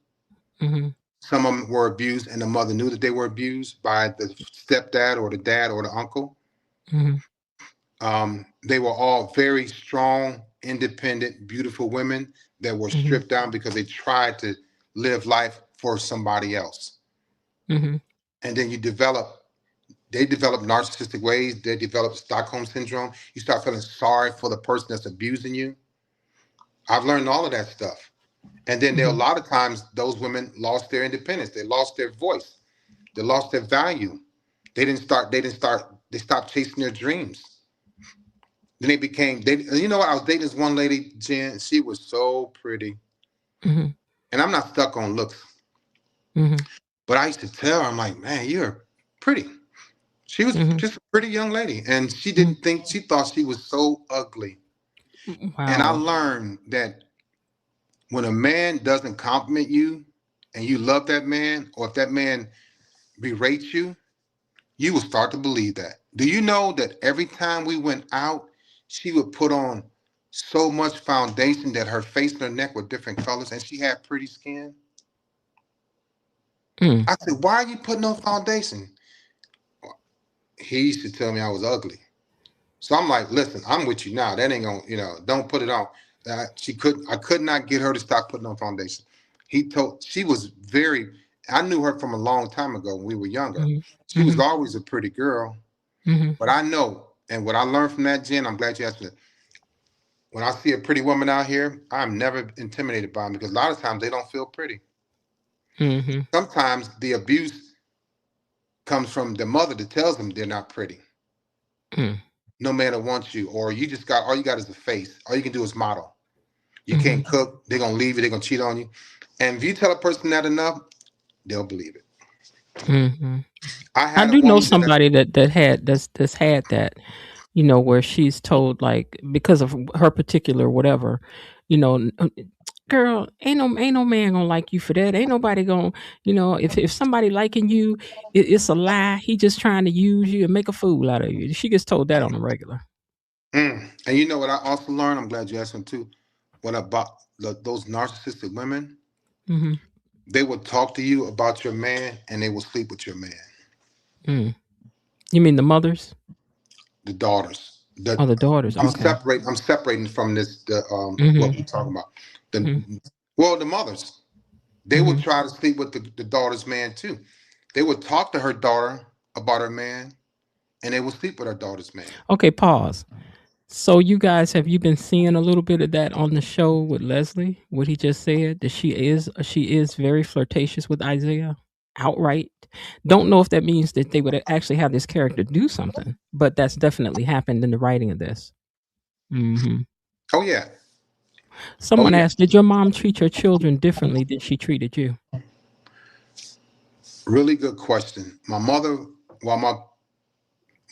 Mm-hmm. Some of them were abused, and the mother knew that they were abused by the stepdad or the dad or the uncle. Mm-hmm. They were all very strong, independent, beautiful women that were stripped down because they tried to live life for somebody else. Mm-hmm. And then they develop narcissistic ways. They develop Stockholm syndrome. You start feeling sorry for the person that's abusing you. I've learned all of that stuff. And then there are a lot of times those women lost their independence. They lost their voice. They lost their value. They stopped chasing their dreams. Then you know what? I was dating this one lady, Jen. She was so pretty. And I'm not stuck on looks. But I used to tell her, I'm like, man, you're pretty. She was just a pretty young lady. And she thought she was so ugly. Wow. And I learned that when a man doesn't compliment you and you love that man, or if that man berates you, you will start to believe that. Do you know that every time we went out, she would put on so much foundation that her face and her neck were different colors, and she had pretty skin? I said, why are you putting on foundation? He used to tell me I was ugly. So I'm like, listen, I'm with you now. That ain't gonna, don't put it on. I could not get her to stop putting on foundation. She was I knew her from a long time ago when we were younger. She was always a pretty girl. But I know, and what I learned from that, Jen, I'm glad you asked me. When I see a pretty woman out here, I'm never intimidated by them, because a lot of times they don't feel pretty. Sometimes the abuse comes from the mother that tells them they're not pretty. No man that wants you, or all you got is a face. All you can do is model. You can't cook. They're gonna leave you. They're gonna cheat on you. And if you tell a person that enough, they'll believe it. I do know somebody that's had that, where she's told, like, because of her particular whatever, girl, ain't no man gonna like you for that. Ain't nobody gonna, if somebody liking you, it's a lie. He just trying to use you and make a fool out of you. She gets told that on the regular. And you know what I also learned? I'm glad you asked me too. What about those narcissistic women? Mm-hmm. They will talk to you about your man and they will sleep with your man. Mm. You mean the mothers The daughters. or the daughters? Okay. I'm separating from this the what Mm-hmm. we talking about. Mm-hmm. The mothers. They would Mm-hmm. try to sleep with the daughter's man too. They would talk to her daughter about her man and they would sleep with her daughter's man. Okay, pause. So you guys, have you been seeing a little bit of that on the show with Leslie? What he just said, that she is very flirtatious with Isaiah outright. Don't know if that means that they would actually have this character do something, but that's definitely happened in the writing of this. Hmm. Oh yeah. Oh Someone yeah. asked, did your mom treat your children differently than she treated you? Really good question. My mother, while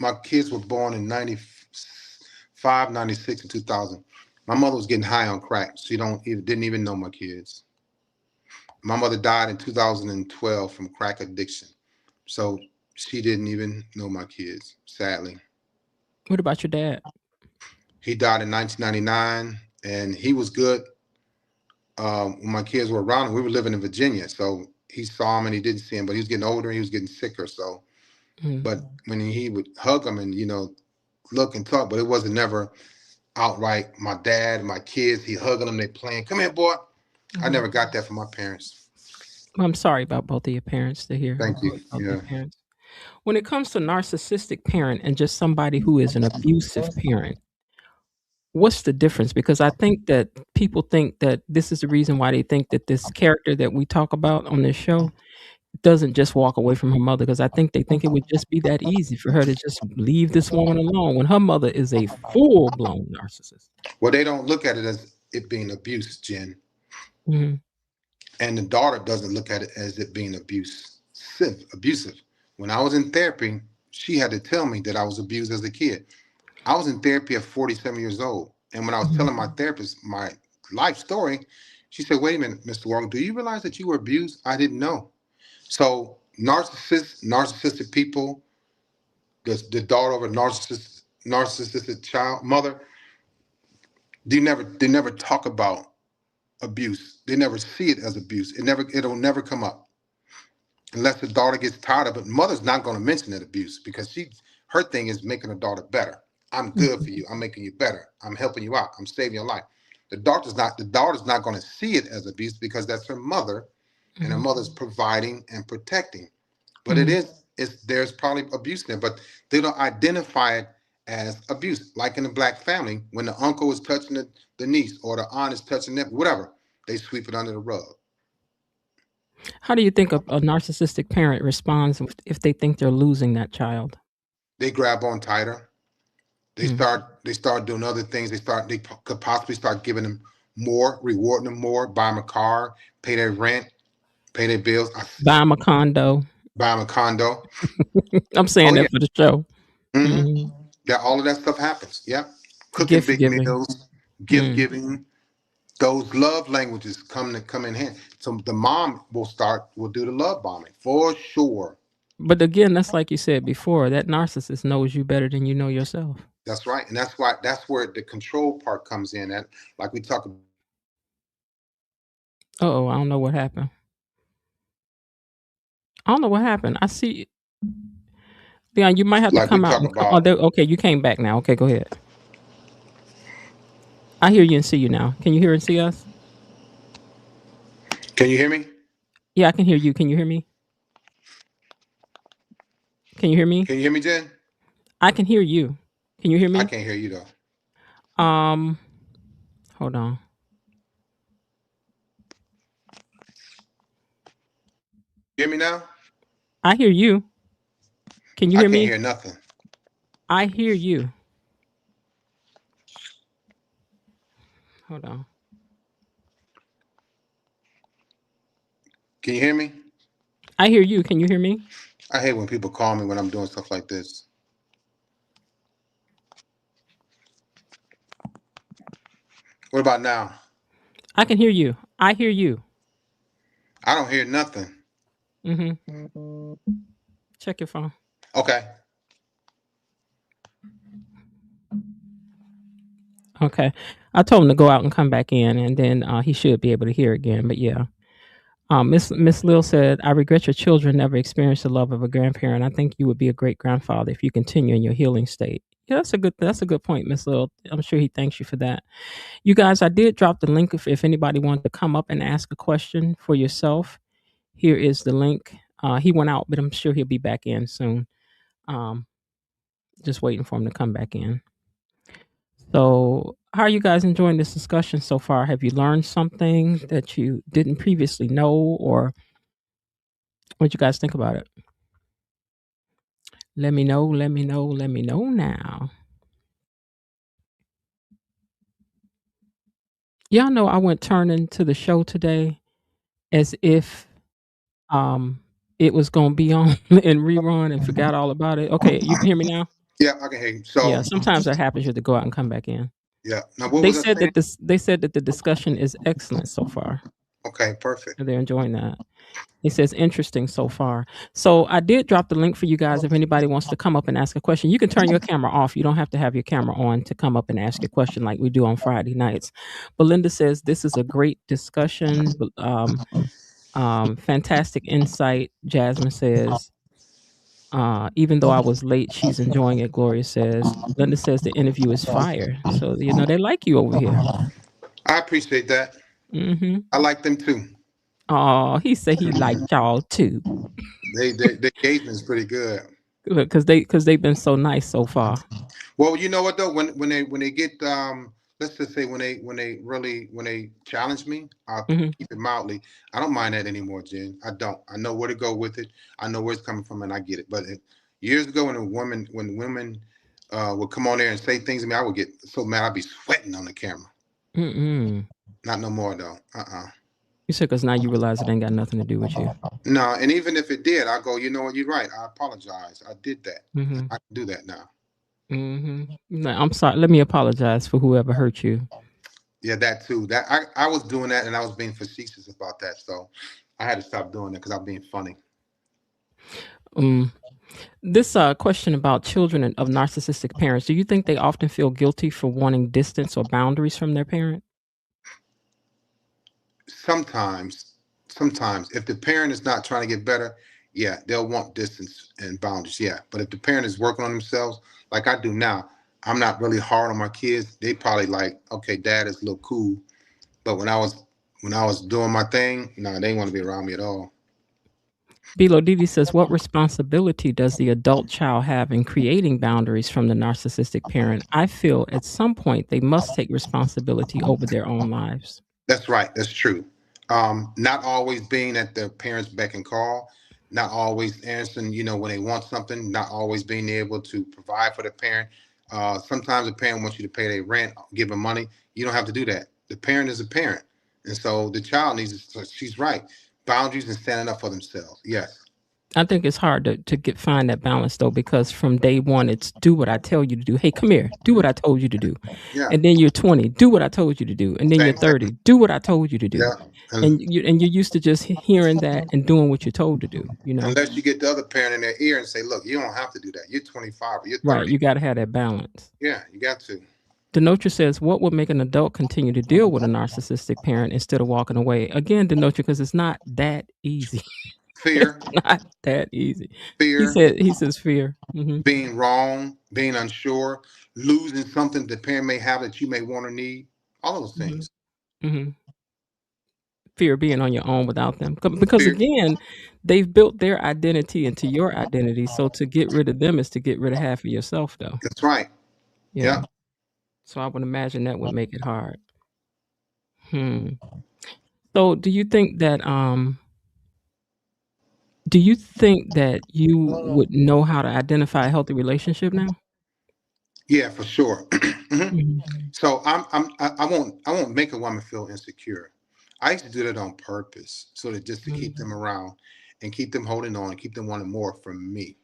my kids were born in 95, 96, and 2000. My mother was getting high on crack. She didn't even know my kids. My mother died in 2012 from crack addiction. So she didn't even know my kids, sadly. What about your dad? He died in 1999 and he was good when my kids were around. We were living in Virginia. So he saw him and he didn't see him, but he was getting older and he was getting sicker. So, Mm. but when he would hug him and, look and talk, but it wasn't never outright my dad, my kids, he hugging them, they playing. Come here, boy. I Mhm. never got that from my parents. Well, I'm sorry about both of your parents to hear Thank you. both your Yeah. parents. When it comes to narcissistic parent and just somebody who is an abusive parent, what's the difference? Because I think that people think that this is the reason why they think that this character that we talk about on this show doesn't just walk away from her mother, because I think they think it would just be that easy for her to just leave this woman alone when her mother is a full-blown narcissist. Well, they don't look at it as it being abuse, Jen. Mhm. And the daughter doesn't look at it as it being abusive. When I was in therapy, she had to tell me that I was abused as a kid. I was in therapy at 47 years old. And when I was Mhm. telling my therapist my life story, she said, wait a minute, Mr. Walker, do you realize that you were abused? I didn't know. So narcissistic people, the daughter of a narcissistic child mother, they never talk about abuse. They never see it as abuse. It'll never come up unless the daughter gets tired of it. Mother's not going to mention that abuse because her thing is making her daughter better. I'm good Mhm. for you. I'm making you better. I'm helping you out. I'm saving your life. The daughter's not going to see it as abuse because that's her mother, and her Mhm. mother's providing and protecting. But Mhm. there's probably abuse there, but they don't identify it as abuse. Like in the black family, when the uncle is touching the niece or the aunt is touching them, whatever, they sweep it under the rug. How do you think a narcissistic parent responds if they think they're losing that child? They grab on tighter. They Mm. start doing other things. They could possibly start giving them more, rewarding them more, buy them a car, pay their rent, pay their bills, Buy 'em a condo. buy them a condo. I'm Oh saying yeah. that for the show. Hmm. Mhm. Yeah, all of that stuff happens. Yep. Cooking Gift big giving. meals, gift Mm. giving. Those love languages come in hand. So the mom will do the love bombing for sure. But again, that's like you said before, that narcissist knows you better than you know yourself. That's right, and that's where the control part comes in. At like we talk Uh-oh, I don't know what happened. I don't know what happened. I see Leon, you might have to like we come out talk and come. Oh, about. there, okay, you came back now. Okay, go ahead. I hear you and see you now. Can you hear and see us? Can you hear me? Yeah, I can hear you. Can you hear me? Can you hear me? Can you hear me, Jen? I can hear you. Can you hear I me? can't hear you though. Um, hold on. Hear me now? I hear you. Can you I hear can't me? hear nothing. I hear you. Hold on. Can you hear me? I hear you. Can you hear me? I hate when people call me when I'm doing stuff like this. What about now? I can hear you. I hear you. I don't hear nothing. Mm-hmm. Check your phone. Okay. Okay. I told him to go out and come back in, and then he should be able to hear again. But yeah. Miss Lil said, "I regret your children never experienced the love of a grandparent. I think you would be a great grandfather if you continue in your healing state." Yeah, that's a good point, Miss Lil. I'm sure he thanks you for that. You guys, I did drop the link if anybody wanted to come up and ask a question for yourself. Here is the link. He went out, but I'm sure he'll be back in soon. Um, just waiting for him to come back in. So, how are you guys enjoying this discussion so far? Have you learned something that you didn't previously know, or what you guys think about it? Let me know, let me know, let me know now. Y'all know I went turning to the show today as if um it was gonna be on and rerun and forgot all about it. Okay, you can hear me now? Yeah, I can hear you. Yeah, So, sometimes that happens. You have to go out and come back in. yeah. Now, what They was I said saying? that the discussion is excellent so far. Okay, perfect. They're enjoying that. It says interesting so far. So I did drop the link for you guys if anybody wants to come up and ask a question. You can turn your camera off. You don't have to have your camera on to come up and ask your question like we do on Friday nights. Belinda says this is a great discussion. Fantastic insight. Jasmine says, even though I was late, she's enjoying it. Gloria says. Linda says the interview is fire. So they like you over here. I appreciate that. Mm-hmm. I like them too. Oh, he said he liked y'all too. The engagement is pretty good. Look, because they've been so nice so far. Well, you know what though, when they get let's just say when they challenge me, I'll Hmm. keep it mildly. I don't mind that anymore, Jen. I don't. I know where to go with it. I know where it's coming from, and I get it. But years ago, when women would come on there and say things to me, I would get so mad I'd be sweating on the camera. Mm-mm. Not no more though. You said because now you realize it ain't got nothing to do with you. No, and even if it did, I go, you know what, you're right. I apologize. I did that. Mm-hmm. I can do that now. Mm-hmm. No, I'm sorry. Let me apologize for whoever hurt you. Yeah, that too. That I was doing that and I was being facetious about that. So I had to stop doing it because I'm being funny. Um, this question about children of narcissistic parents. Do you think they often feel guilty for wanting distance or boundaries from their parent? Sometimes, if the parent is not trying to get better, yeah, they'll want distance and boundaries. Yeah. But if the parent is working on themselves, like I do now, I'm not really hard on my kids. They probably like, okay, dad is a little cool. But when I was doing my thing, no, they didn't want to be around me at all. Bilo Didi says, what responsibility does the adult child have in creating boundaries from the narcissistic parent? I feel at some point they must take responsibility over their own lives. That's right. That's true. Not always being at the parents' beck and call, not always answering, when they want something, not always being able to provide for the parent. Sometimes the parent wants you to pay their rent, give them money. You don't have to do that. The parent is a parent. And so the child needs to, she's right. Boundaries and standing up for themselves. Yes. I think it's hard to find that balance though, because from day one, it's do what I tell you to do. Hey, come here, do what I told you to do. Yeah. And then you're 20, do what I told you to do. And then you're Same 30, thing. do what I told you to do. Yeah. And you're used to just hearing that and doing what you're told to do, Unless you get the other parent in their ear and say, look, you don't have to do that. You're 25 or you're 30. Right, you got to have that balance. Yeah, you got to. Denotra says, what would make an adult continue to deal with a narcissistic parent instead of walking away? Again, Denotra, because it's not that easy. Fear. It's not that easy. Fear. He says fear. Mm-hmm. Being wrong, being unsure, losing something the parent may have that you may want or need. All those things. Mm-hmm. Fear of being on your own without them. Because Fear. again, they've built their identity into your identity. So to get rid of them is to get rid of half of yourself, though. That's right. Yeah. So I would imagine that would make it hard. So do you think that you would know how to identify a healthy relationship now? Yeah, for sure. Mhm. So I won't make a woman feel insecure. I used to do that on purpose, so that just to keep them around and keep them holding on and keep them wanting more from me.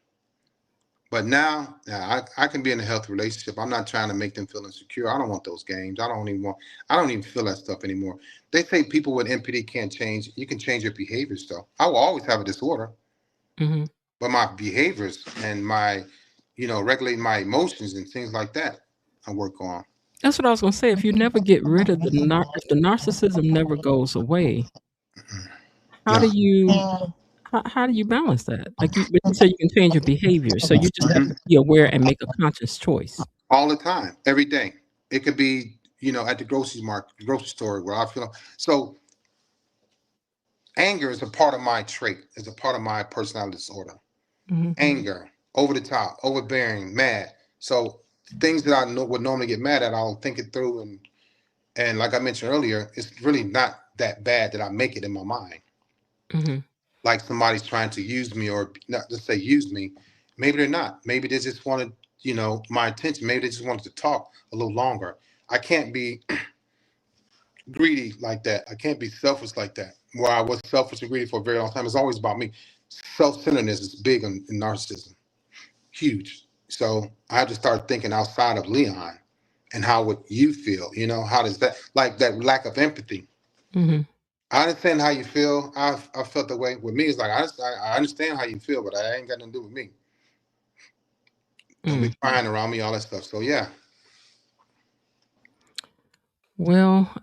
But now I can be in a healthy relationship. I'm not trying to make them feel insecure. I don't want those games. I don't even feel that stuff anymore. They say people with NPD can't change. You can change your behaviors though. I will always have a disorder, Mhm. but my behaviors and my, regulating my emotions and things like that, I work on. That's what I was gonna say. If you never get rid of if the narcissism never goes away, how No. do you how do you balance that? Like but you say you can change your behavior, so you just have to be aware and make a conscious choice. All the time, every day. It could be, at the grocery store where I feel so. Anger is a part of my trait. It's a part of my personality disorder. Mhm. Anger, over the top, overbearing, mad. So things that I know would normally get mad at, I'll think it through, and like I mentioned earlier, it's really not that bad that I make it in my mind. Mhm. Like somebody's trying to use me, or not just say use me. Maybe they're not. Maybe they just wanted, my attention. Maybe they just wanted to talk a little longer. I can't be greedy like that. I can't be selfish like that. Where I was selfish and greedy for a very long time. It's always about me. Self-centeredness is big in narcissism, huge. So I had to start thinking outside of Leon, and how would you feel? How does that, like that lack of empathy? Mhm. I understand how you feel. I felt the way with me. It's like I understand how you feel, but I ain't got nothing to do with me. Don't be Mm. crying around me, all that stuff. So yeah. Well,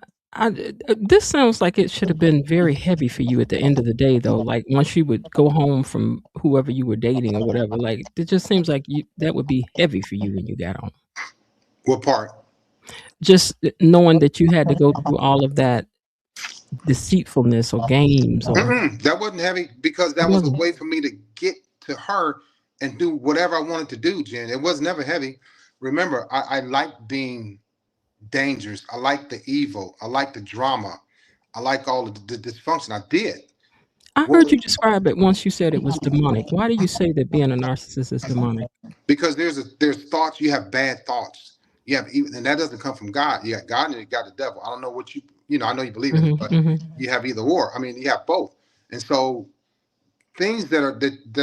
this sounds like it should have been very heavy for you at the end of the day, though. Like once you would go home from whoever you were dating or whatever, like it just seems like that would be heavy for you when you got home. What part? Just knowing that you had to go through all of that deceitfulness or games or That wasn't heavy because it that was a wasn't. way for me to get to her and do whatever I wanted to do, Jen. It was never heavy. Remember, I like being dangerous. I like the evil. I like the drama. I like all of the dysfunction. I did. I What heard was, you describe it once you said it was demonic. Why do you say that being a narcissist is demonic? because there's thoughts. You have bad thoughts. You have even, and that doesn't come from God. You got God and you got the devil. I don't know what I know you believe in it, Mhm, but mhm, you have either or. I mean, you have both. And so things that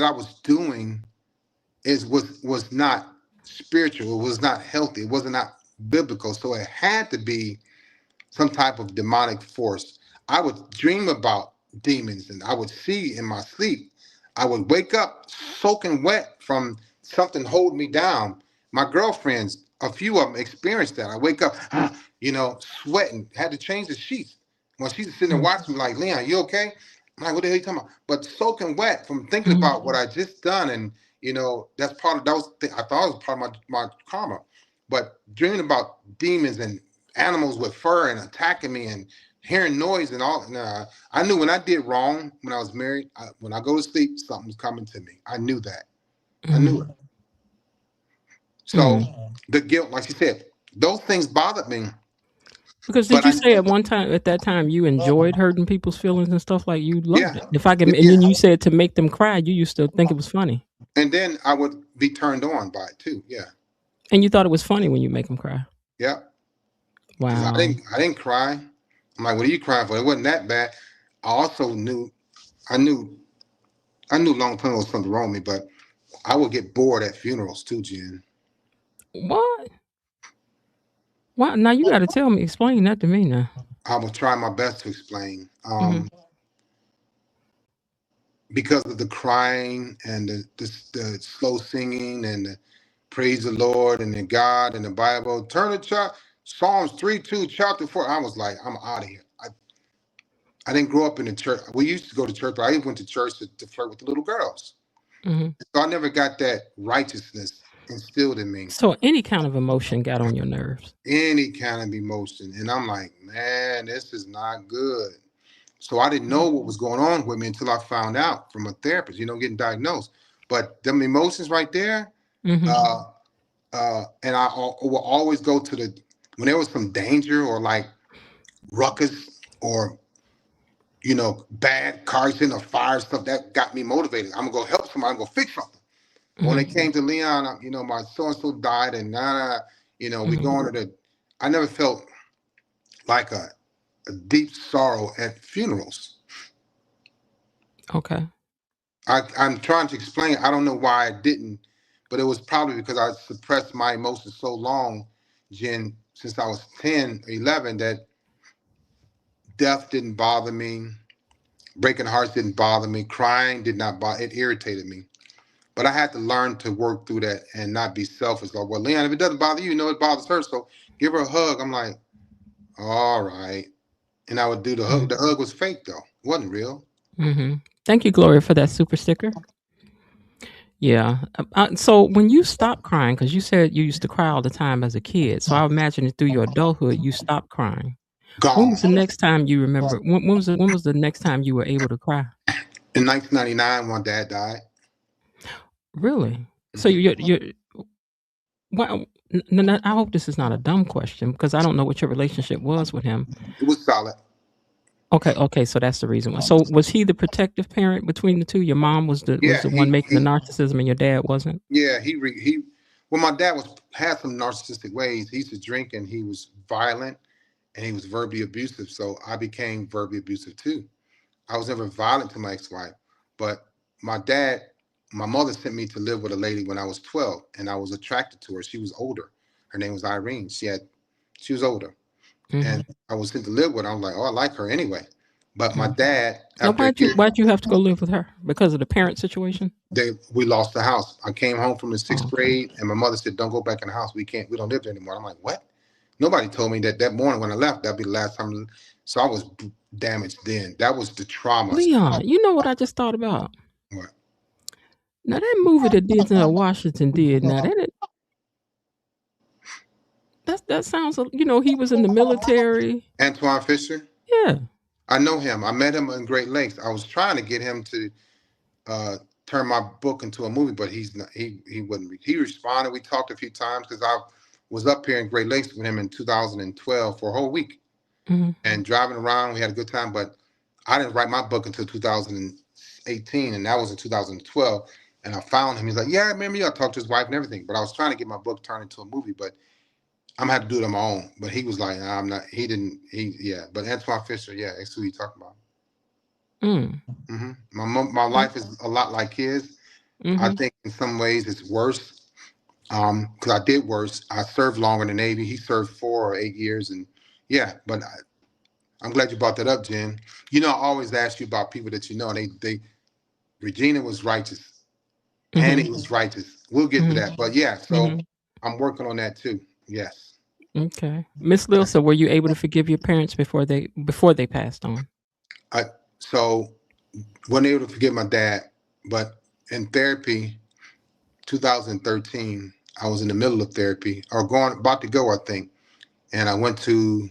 I was doing was not spiritual. It was not healthy. It was not biblical. So it had to be some type of demonic force. I would dream about demons, and I would see in my sleep. I would wake up soaking wet from something holding me down. My girlfriends, a few of them experienced that. I wake up, sweating, had to change the sheets. When she's sitting there mhm, watching me like, Leon, you okay? I'm like, what the hell are you talking about? But soaking wet from thinking mhm, about what I just done, and that's part of I thought it was part of my karma. But dreaming about demons and animals with fur and attacking me and hearing noise and all. Nah, I knew when I did wrong when I was married. When I go to sleep, something's coming to me. I knew that. I mhm, knew it. So mhm. the guilt, like you said, those things bothered me. Because did But you say at that time you enjoyed hurting people's feelings and stuff, like you loved yeah, it? If I can, and yeah. then you said to make them cry, you used to think it was funny, And then I would be turned on by it too. Yeah, and you thought it was funny when you make them cry. yeah. Because I Wow. didn't, I didn't cry. I'm like, what are you crying for? It wasn't that bad. I also knew, I knew, I knew long term was something wrong with me, but I would get bored at funerals too, Jen. What? What? Now you got to tell me, explain that to me now. I will try my best to explain. Hmm. Because of the crying and the slow singing and the praise the Lord and the God and the Bible. Turn to Psalms 3:2, chapter 4. I was like, I'm out of here. I didn't grow up in the church. We used to go to church, but I even went to church to flirt with the little girls. Hmm. So I never got that righteousness instilled in me, So any kind of emotion got on your nerves. any kind of emotion. And I'm like, man, this is not good. So I didn't know what was going on with me until I found out from a therapist, getting diagnosed. But them emotions right there, Hmm. uh, and I will always go to when there was some danger or like ruckus or bad cars in a fire stuff that got me motivated. I'm gonna go help somebody. I'm gonna fix something. But when Hmm. it came to Leon, my so and so died, and we Hmm. going to the. I never felt like a deep sorrow at funerals. Okay. I'm trying to explain. I don't know why I didn't, but it was probably because I suppressed my emotions so long, Jen, since I was 10 or 11, that death didn't bother me. Breaking hearts didn't bother me. Crying did not bother. It irritated me. But I had to learn to work through that and not be selfish. Like, well, Leon, if it doesn't bother you, it bothers her. So give her a hug. I'm like, all right. And I would do the hug. Mm-hmm. The hug was fake though. It wasn't real. Mm-hmm. Thank you, Gloria, for that super sticker. Yeah. So when you stopped crying, because you said you used to cry all the time as a kid, so I imagine through your adulthood you stopped crying. When Gone. was the next time you remember? When was the next time you were able to cry? In 1999, my dad died. Really? So you're well. I hope this is not a dumb question because I don't know what your relationship was with him. It was solid. Okay. So that's the reason why. So was he the protective parent between the two? Your mom was the Yeah, one making the narcissism, and your dad wasn't. yeah, he. Well, my dad had some narcissistic ways. He used to drink and he was violent and he was verbally abusive. So I became verbally abusive too. I was never violent to my ex-wife, but my dad, my mother sent me to live with a lady when I was 12, and I was attracted to her. She was older. Her name was Irene. She was older, and Mm-hmm. I was sent to live with her. I was like, oh, I like her anyway. But my Mm-hmm. dad, Now, after a year, why'd you have to go live with her? Because of the parent situation? we lost the house. I came home from the Oh, sixth okay. grade, and my mother said, "Don't go back in the house. We don't live there anymore." I'm like, "What?" Nobody told me that morning when I left. That'd be the last time. So I was damaged then. That was the trauma. Leon, you know what I just thought about? What? Now that movie that Denzel Washington did, now that sounds, he was in the military. Antoine Fisher. Yeah. I know him. I met him in Great Lakes. I was trying to get him to turn my book into a movie, but he's not. He wouldn't. He responded. We talked a few times because I was up here in Great Lakes with him in 2012 for a whole week Mm-hmm. and driving around. We had a good time, but I didn't write my book until 2018, and that was in 2012. And I found him. He's like, "Yeah, I remember you. I talked to his wife and everything." But I was trying to get my book turned into a movie, but I'm gonna have to do it on my own. But he was like, nah, I'm not. He didn't. Yeah. But Antoine Fisher, yeah, that's who you talking about. Mm. My life is a lot like his. Mm-hmm. I think in some ways it's worse. Because I did worse. I served longer in the Navy. He served 4 or 8 years, and yeah. But I'm glad you brought that up, Jen. I always ask you about people that you know. They Regina was righteous. Mm-hmm. Annie was righteous. We'll get to that. But yeah, so Mm-hmm. I'm working on that too. Yes. Okay. Miss Lilsa, were you able to forgive your parents before they passed on? So wasn't able to forgive my dad, but in therapy, 2013, I was in the middle of therapy or about to go, I think. And I went to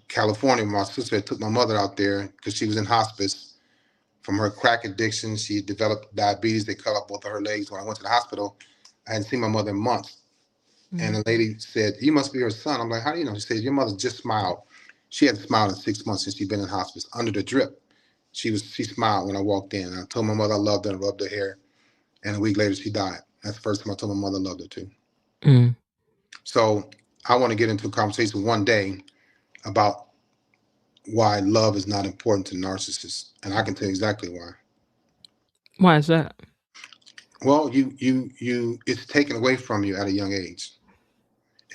California. My sister took my mother out there because she was in hospice from her crack addiction. She developed diabetes. They cut off both of her legs. When I went to the hospital, I hadn't seen my mother in months. Mm-hmm. And the lady said, "You must be her son." I'm like, "How do you know?" She said, "Your mother just smiled." She hadn't smiled in 6 months since she'd been in hospice under the drip. She smiled when I walked in. I told my mother I loved her and rubbed her hair. And a week later, she died. That's the first time I told my mother I loved her too. Mm. So I want to get into a conversation one day about why love is not important to narcissists. And I can tell you exactly why. Why is that? Well, it's taken away from you at a young age.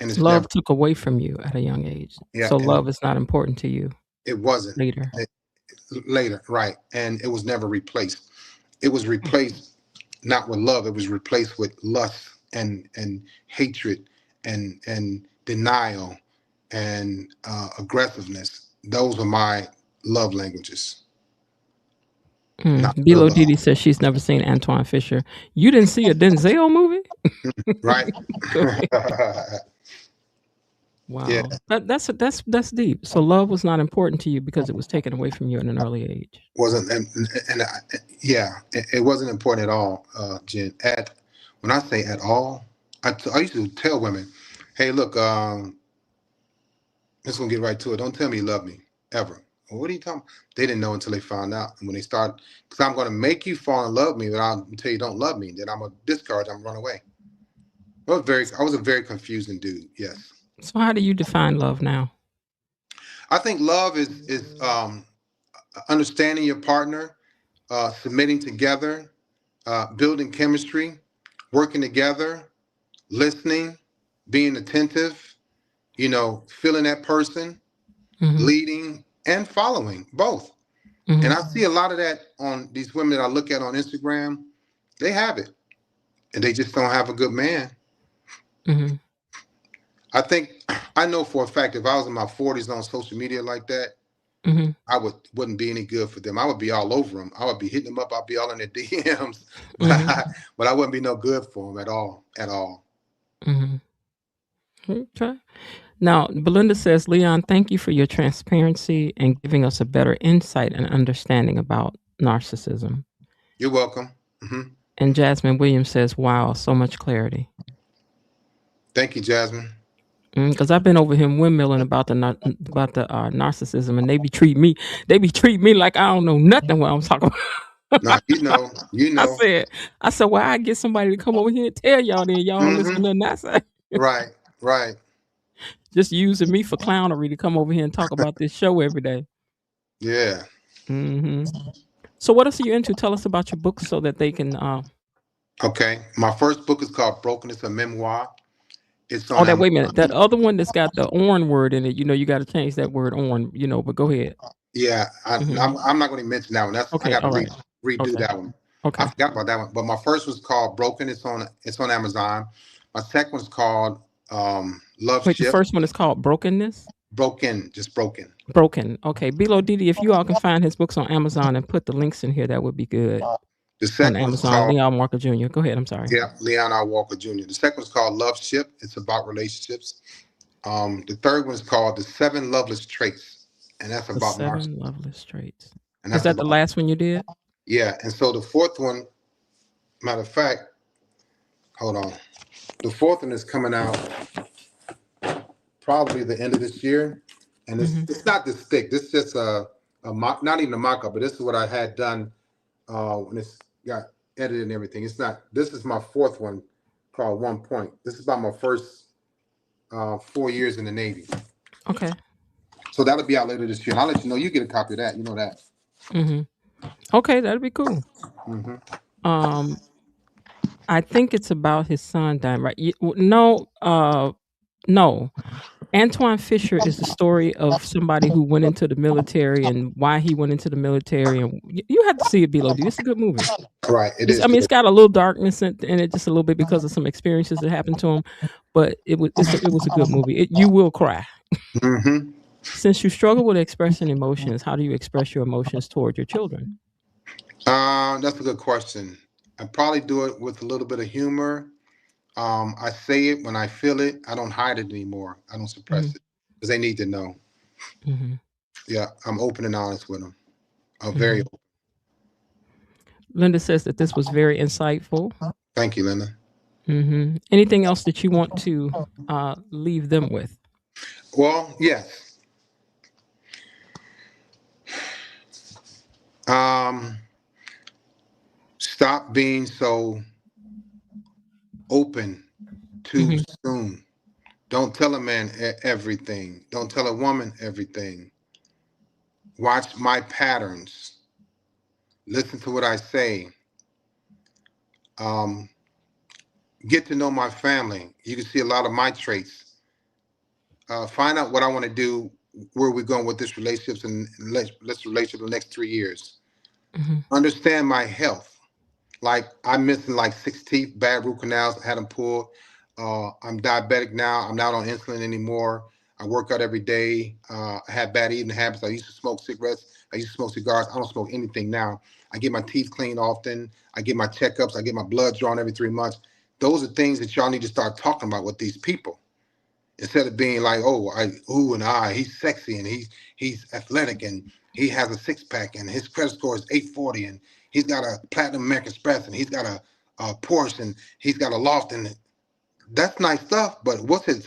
And it's Love never, took away from you at a young age. yeah, So and love is not important to you it wasn't later. later, right. And it was never replaced. It was replaced not with love, it was replaced with lust and hatred and denial and aggressiveness. Those are my love languages. Not real Bilo love, Didi says she's never seen Antoine Fisher. You didn't see a Denzel movie? right? Wow. Yeah, That's deep. So love was not important to you because it was taken away from you at an early age. wasn't it wasn't important at all, Jen. When I say at all, I used to tell women, "Hey, look, let's gonna get right to it. Don't tell me you love me ever." Well, what are you talking about? They didn't know until they found out. And when they start, because I'm going to make you fall in love with me, until you don't love me, then I'm going to discard, I'm going to run away. I was a very confusing dude. Yes. So how do you define love now? I think love is understanding your partner, submitting together, building chemistry, working together, listening, being attentive, feeling that person, leading and following both. And I see a lot of that on these women that I look at on Instagram. They have it, and they just don't have a good man. Mm-hmm. I think I know for a fact if I was in my 40s on social media like that, Mm-hmm. I wouldn't be any good for them. I would be all over them. I would be hitting them up. I'd be all in their DMs, Mm-hmm. but I wouldn't be no good for them at all. At all. Mm-hmm. Okay. Now, Belinda says, Leon, thank you for your transparency and giving us a better insight and understanding about narcissism. You're welcome. Hmm. And Jasmine Williams says, wow, so much clarity. Thank you, Jasmine. Because I've been over him windmilling about the narcissism, and they be treating me like I don't know nothing what I'm talking about. Nah, you know. I said, well, I get somebody to come over here and tell y'all, then y'all don't listen to nothing I say. Right, right. Just using me for clownery to come over here and talk about this show every day. Yeah. Mm-hmm. So what else are you into? Tell us about your books so that they can. Okay. My first book is called Broken. It's a memoir. It's on. Oh, that wait a minute. That other one that's got the "on" word in it. You got to change that word "on." But go ahead. Yeah, Mhm. I'm not going to mention that one. I Okay, got to all right. redo Okay. that one. Okay. I forgot about that one. But my first was called Broken. It's on Amazon. My second one's called Love Wait, the Ship. first one is called "Brokenness." Broken, just broken. Broken. Okay, Bilo Didi, if you all can find his books on Amazon and put the links in here, that would be good. The On second one's Amazon, called Leon Walker Jr. Go ahead. I'm sorry. Leon R. Walker Jr. The second one's called Love Ship. It's about relationships. The third one is called The 7 Loveless Traits, and that's The about 7 Loveless Traits. And Is that's that the last one you did? Yeah, and so the fourth one, matter of fact, hold on. The fourth one is coming out probably the end of this year, and it's not this thick. This is just a mock, not even a mock-up, but this is what I had done when it's got edited and everything. It's not. This is my fourth one called 1 Point. This is about my first 4 years in the Navy. Okay. So that'll be out later this year. And I'll let you know. You get a copy of that. You know that. Okay, that'd be cool. I think it's about his son dying, right? No. Antoine Fisher is the story of somebody who went into the military and why he went into the military. And you have to see it, Bilo. It's a good movie. Right. It is. I mean, it's got a little darkness in it, just a little bit because of some experiences that happened to him. But it was a good movie. You will cry. Mm-hmm. Since you struggle with expressing emotions, how do you express your emotions toward your children? That's a good question. I probably do it with a little bit of humor. I say it when I feel it. I don't hide it anymore. I don't suppress it because they need to know. Yeah, I'm open and honest with them. I'm very open. Linda says that this was very insightful. Thank you, Linda. Anything else that you want to leave them with? Well, yes. Stop being so open too soon. Don't tell a man everything. Don't tell a woman everything. Watch my patterns. Listen to what I say. Get to know my family. You can see a lot of my traits. Find out what I want to do, where we're going with this relationships and let's relationship the next 3 years. Understand my health. Like I'm missing like 6 teeth, bad root canals, I had them pulled. I'm diabetic now. I'm not on insulin anymore. I work out every day. I have bad eating habits. I used to smoke cigarettes. I used to smoke cigars. I don't smoke anything now. I get my teeth cleaned often. I get my checkups. I get my blood drawn every 3 months. Those are things that y'all need to start talking about with these people. Instead of being like, he's sexy and he's athletic and he has a 6-pack and his credit score is 840 and he's got a Platinum American Express and he's got a Porsche and he's got a loft, and that's nice stuff. But what's his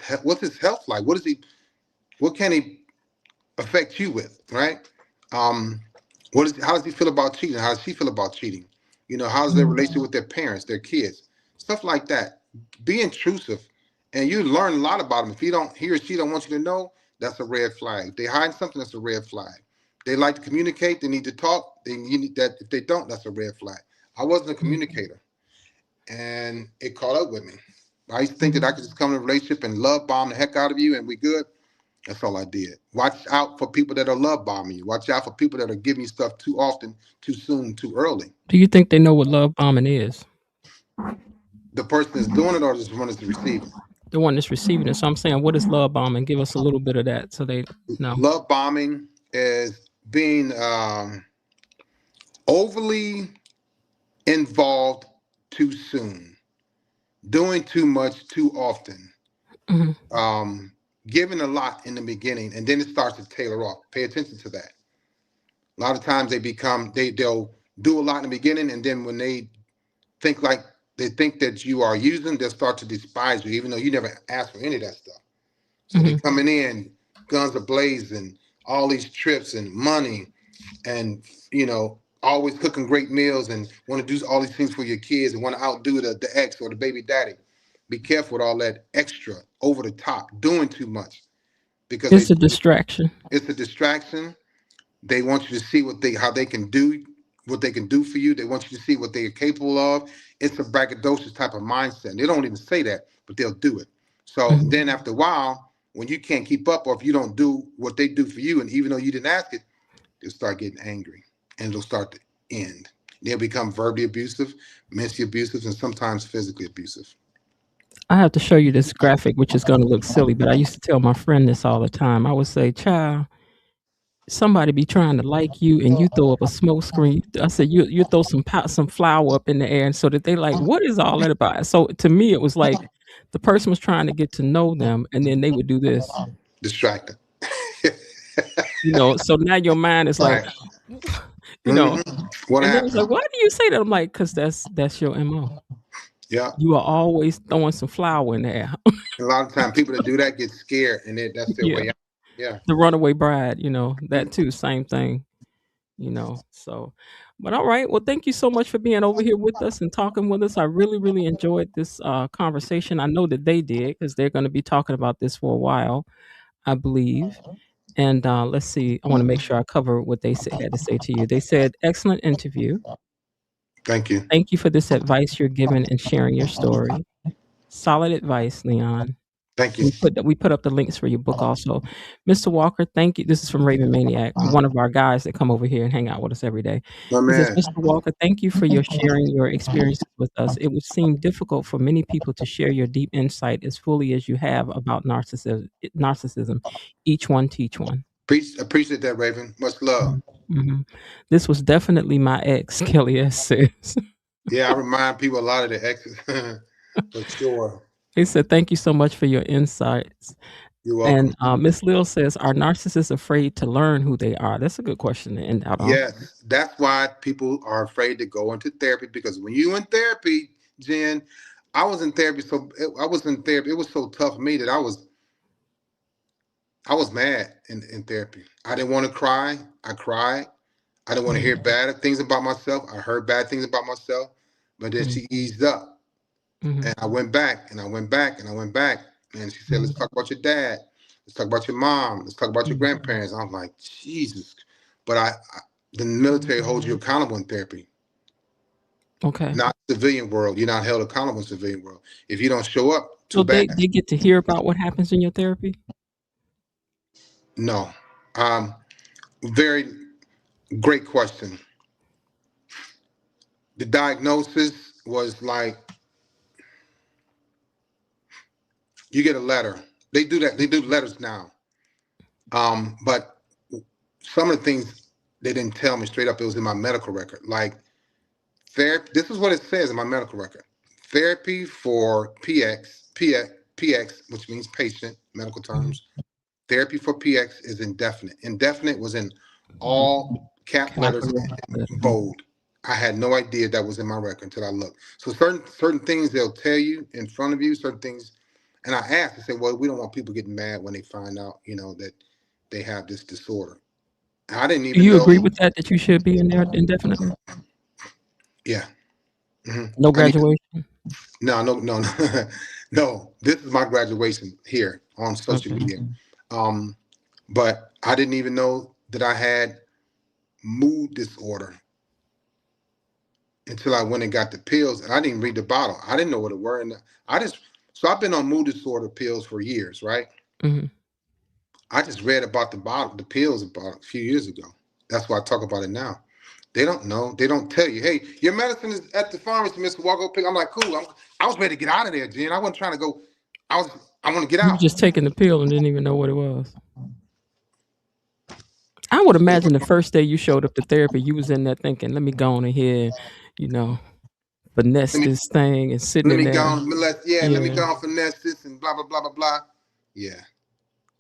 health like? What can he affect you with, right? How does he feel about cheating? How does she feel about cheating? How's their relationship with their parents, their kids, stuff like that. Be intrusive. And you learn a lot about them. If he or she don't want you to know, that's a red flag. If they hide something, that's a red flag. They like to communicate. They need to talk. You need that. If they don't, that's a red flag. I wasn't a communicator, and it caught up with me. I used to think that I could just come in a relationship and love bomb the heck out of you, and we good. That's all I did. Watch out for people that are love bombing you. Watch out for people that are giving you stuff too often, too soon, too early. Do you think they know what love bombing is? The person that's doing it or just one that's receiving? The one that's receiving it. So I'm saying, what is love bombing? Give us a little bit of that so they know. Love bombing is being overly involved too soon, doing too much too often, giving a lot in the beginning, and then it starts to tailor off. Pay attention to that. A lot of times they'll do a lot in the beginning, and then when they think that you are using, they'll start to despise you, even though you never asked for any of that stuff. So they're coming in, guns are blazing, all these trips and money, and always cooking great meals and want to do all these things for your kids and want to outdo the ex or the baby daddy. Be careful with all that extra, over the top, doing too much, because It's a distraction. it's a distraction. They want you to see how they can do what they can do for you. They want you to see what they are capable of. It's a braggadocious type of mindset. And they don't even say that, but they'll do it. So then after a while, when you can't keep up, or if you don't do what they do for you, and even though you didn't ask it, they'll start getting angry, and it'll start to end. They'll become verbally abusive, mentally abusive, and sometimes physically abusive. I have to show you this graphic, which is going to look silly, but I used to tell my friend this all the time. I would say, child, somebody be trying to like you and you throw up a smoke screen. I said, you throw some flour up in the air, and so that they like, what is all that about? So to me, it was like the person was trying to get to know them, and then they would do this. Distracted. So now your mind is like, Right. What and then happened? it's like, why do you say that? I'm like, because that's your MO. Yeah. You are always throwing some flour in the air. A lot of times people that do that get scared, and that's their way out. Yeah. The runaway bride, that too, same thing, so. But all right, well, thank you so much for being over here with us and talking with us. I really, really enjoyed this conversation. I know that they did, because they're going to be talking about this for a while, I believe. And let's see, I want to make sure I cover what they had to say to you. They said, excellent interview. Thank you. Thank you for this advice you're giving and sharing your story. Solid advice, Leon. Thank you. We put up the links for your book also. Mr. Walker, thank you. This is from Raven Maniac, one of our guys that come over here and hang out with us every day. My He says, man. Mr. Walker, thank you for your sharing your experiences with us. It would seem difficult for many people to share your deep insight as fully as you have about narcissism. Each one teach one. Appreciate that, Raven. Much love. This was definitely my ex, Kelly S. says. Yeah, I remind people a lot of the exes, for sure. He said, thank you so much for your insights. You're welcome. And Miss Lil says, are narcissists afraid to learn who they are? That's a good question to end out on. Yes, that's why people are afraid to go into therapy, because when you in therapy, Jen, I was in therapy, it was so tough for me that I was mad in therapy. I didn't want to cry. I cried. I didn't want to hear bad things about myself. I heard bad things about myself, but then she eased up. And I went back, and I went back, and I went back. And she said, let's talk about your dad. Let's talk about your mom. Let's talk about your grandparents. I'm like, Jesus. But the military holds you accountable in therapy. Okay. Not civilian world. You're not held accountable in civilian world. If you don't show up, too So bad. they get to hear about what happens in your therapy? No. Very great question. The diagnosis was like, you get a letter. They do that. They do letters now. But some of the things they didn't tell me straight up, it was in my medical record. Like, therapy, this is what it says in my medical record. Therapy for PX, which means patient, medical terms. Therapy for PX is indefinite. Indefinite was in all cap letters and bold. I had no idea that was in my record until I looked. So certain things they'll tell you in front of you, certain things. And I asked, I said, well, we don't want people getting mad when they find out, that they have this disorder. I didn't even know. Do you agree with that you should be in there indefinitely? Yeah. No graduation? No. No, this is my graduation here on social media. But I didn't even know that I had mood disorder until I went and got the pills, and I didn't read the bottle. I didn't know what it were. And so I've been on mood disorder pills for years, right? I just read about the pills about a few years ago. That's why I talk about it now. They don't know. They don't tell you. Hey, your medicine is at the pharmacy, Mr. Walker. Pick. I'm like, cool. I was ready to get out of there, Jen. I wasn't trying to go. I want to get You were out. just taking the pill and didn't even know what it was. I would imagine the first day you showed up to therapy, you was in there thinking, let me go on ahead, you know, finesse Let me this thing and sitting let in me go there. on. Let me Yeah. go on finesse this and blah blah blah blah blah. Yeah.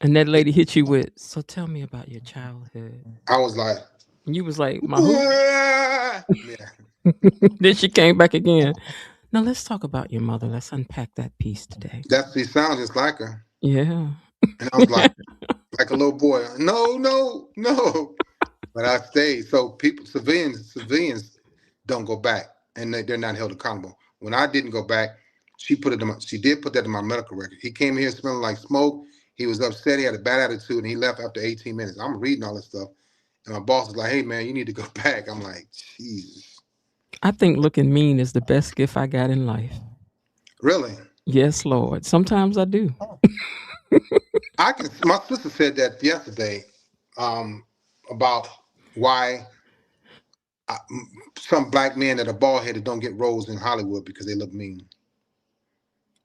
And that lady hit you with, so tell me about your childhood. I was like, And you was like, my who? yeah. Then she came back again. Now let's talk about your mother. Let's unpack that piece today. She sounds just like her. Yeah. And I was like a little boy. No. But I stayed. So civilians don't go back, and they're not held accountable. When I didn't go back, she did put that in my medical record. He came here smelling like smoke. He was upset. He had a bad attitude, and he left after 18 minutes. I'm reading all this stuff, and my boss is like, "Hey, man, you need to go back." I'm like, Jesus. I think looking mean is the best gift I got in life. Really? Yes, Lord. Sometimes I do. My sister said that yesterday about why some black men that are bald headed don't get roles in Hollywood because they look mean.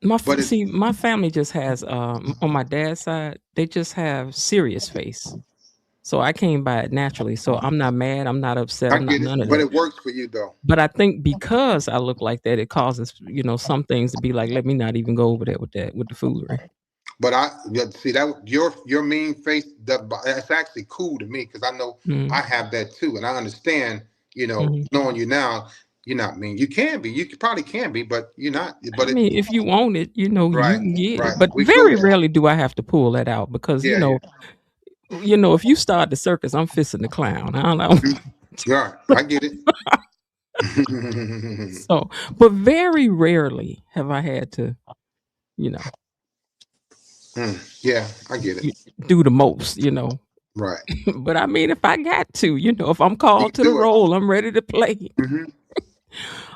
My family just has on my dad's side, they just have serious face. So I came by it naturally. So I'm not mad. I'm not upset. I I'm not get none it, of but that. it works for you though. But I think because I look like that, it causes, some things to be like, let me not even go over there with the foolery. But see that your mean face, that's actually cool to me because I know I have that too, and I understand. Knowing you now, you're not mean. You can be. You probably can be, but you're not. But I mean, if you want it, you right, can get right. it. But We very cool. rarely do I have to pull that out because if you start the circus, I'm fisting the clown. I don't know. Yeah, I get it. So, but very rarely have I had to, yeah, I get it. do the most, Right. But I mean, if I got to, if I'm called to the role, I'm ready to play. Mm-hmm.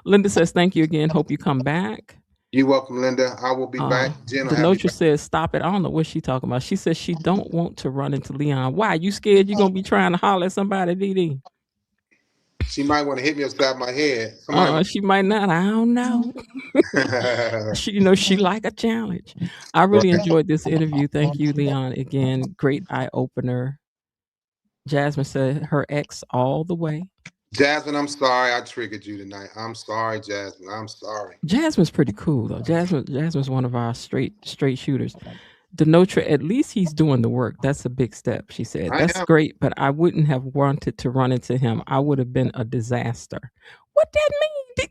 Linda says, thank you again. Hope you come back. You're welcome, Linda. I will be back. Jen, Denotra says, stop it. I don't know what she's talking about. She says she don't want to run into Leon. Why? You scared you're going to be trying to holler at somebody, Dee? She might want to hit me upside my head. She might not. I don't know. She like a challenge. I really enjoyed this interview. Thank you, Leon. Again, great eye opener. Jasmine said her ex all the way. Jasmine, I'm sorry I triggered you tonight. I'm sorry, Jasmine. I'm sorry. Jasmine's pretty cool though. Jasmine's one of our straight shooters. Denotra, at least he's doing the work. That's a big step, she said. That's great, but I wouldn't have wanted to run into him. I would have been a disaster. What that mean? Did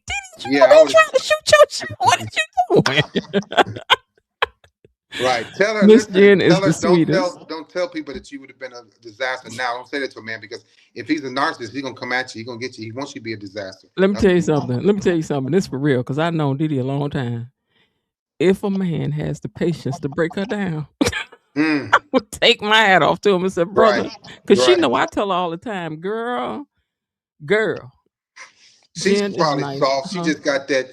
you trying to shoot your shot? What did you doing? Right. Tell her, Miss Jen is the sweetest. Don't tell people that you would have been a disaster now. Don't say that to a man because if he's a narcissist, he's gonna come at you. He's gonna get you. He wants you to be a disaster. Let me tell you something. This is for real because I know Didi a long time. If a man has the patience to break her down, I would take my hat off to him and say, brother, because she know I tell her all the time, girl. She's Jen probably nice. soft. She just got that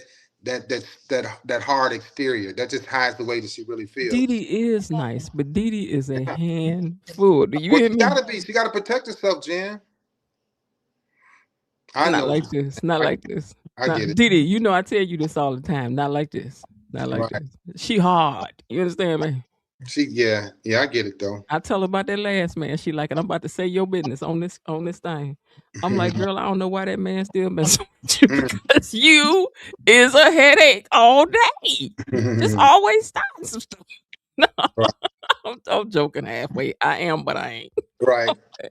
hard exterior that just hides the way that she really feels. Didi is nice, but Didi is a handful. Do you hear me? She gotta protect herself, Jen. Not like this. I get it. Didi, I tell you this all the time. Not like this. Not like this. She hard. You understand me? Yeah, I get it though. I tell her about that last man. She like, and I'm about to say your business on this thing. I'm like, girl, I don't know why that man still messing with you because you is a headache all day. Just always starting some stuff. No, I'm joking halfway. I am, but I ain't. Right. Okay.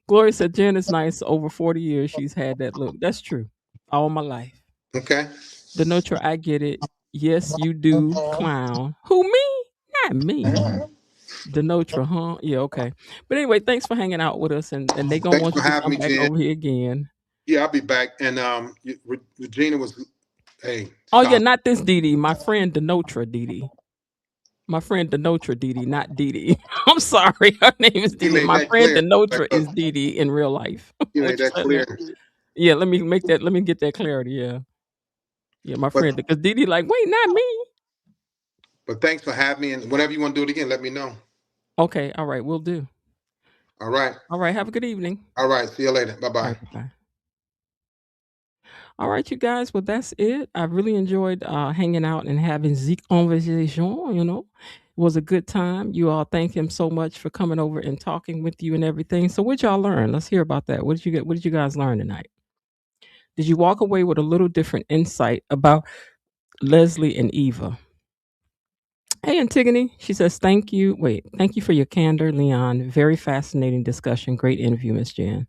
Gloria said Jen is nice. Over 40 years, she's had that look. That's true. All my life. Okay. Denotra, I get it. Yes, you do, clown. Who, me? Not me. Denotra, huh? Yeah, okay. But anyway, thanks for hanging out with us, and they gonna want you to come back over here again. Yeah, I'll be back. And Regina was, hey. Oh yeah, not this Didi. My friend Denotra Didi. My friend Denotra Didi, not Didi. I'm sorry, her name is Didi. My friend Denotra is Didi in real life. You made that clear. Yeah, let me get that clarity. Yeah, my friend, because Didi like, wait, not me. But thanks for having me, and whenever you want to do it again, let me know. Okay, all right, we'll do. All right. All right, have a good evening. All right, see you later. Bye-bye. Bye. All right, you guys. Well, that's it. I really enjoyed hanging out and having the conversation. It was a good time. You all thank him so much for coming over and talking with you and everything. So, what y'all learn? Let's hear about that. What did you get? What did you guys learn tonight? Did you walk away with a little different insight about Leslie and Eva? Hey, Antigone. She says, thank you. Wait, thank you for your candor, Leon. Very fascinating discussion. Great interview, Miss Jan.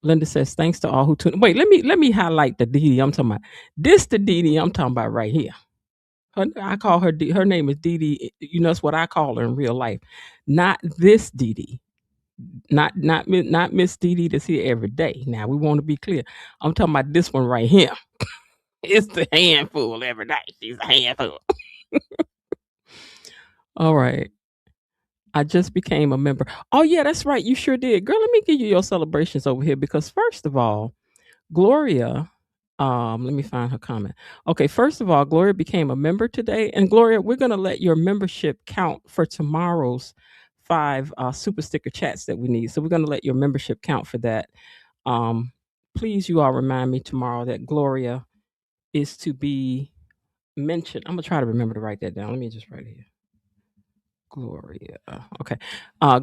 Linda says, thanks to all who tuned. Wait, let me highlight the Dee Dee I'm talking about. This the Dee Dee I'm talking about right here. I call her her name is Dee Dee. That's what I call her in real life. Not this Dee Dee. Not Miss Dee Dee that's here every day. Now we want to be clear. I'm talking about this one right here. It's the handful every day. She's a handful. All right. I just became a member. Oh, yeah, that's right. You sure did. Girl, let me give you your celebrations over here because, first of all, Gloria, let me find her comment. Okay, first of all, Gloria became a member today. And, Gloria, we're going to let your membership count for tomorrow's 5 super sticker chats that we need. So we're going to let your membership count for that. Please, you all remind me tomorrow that Gloria is to be mentioned. I'm going to try to remember to write that down. Let me just write it here. Gloria. Okay.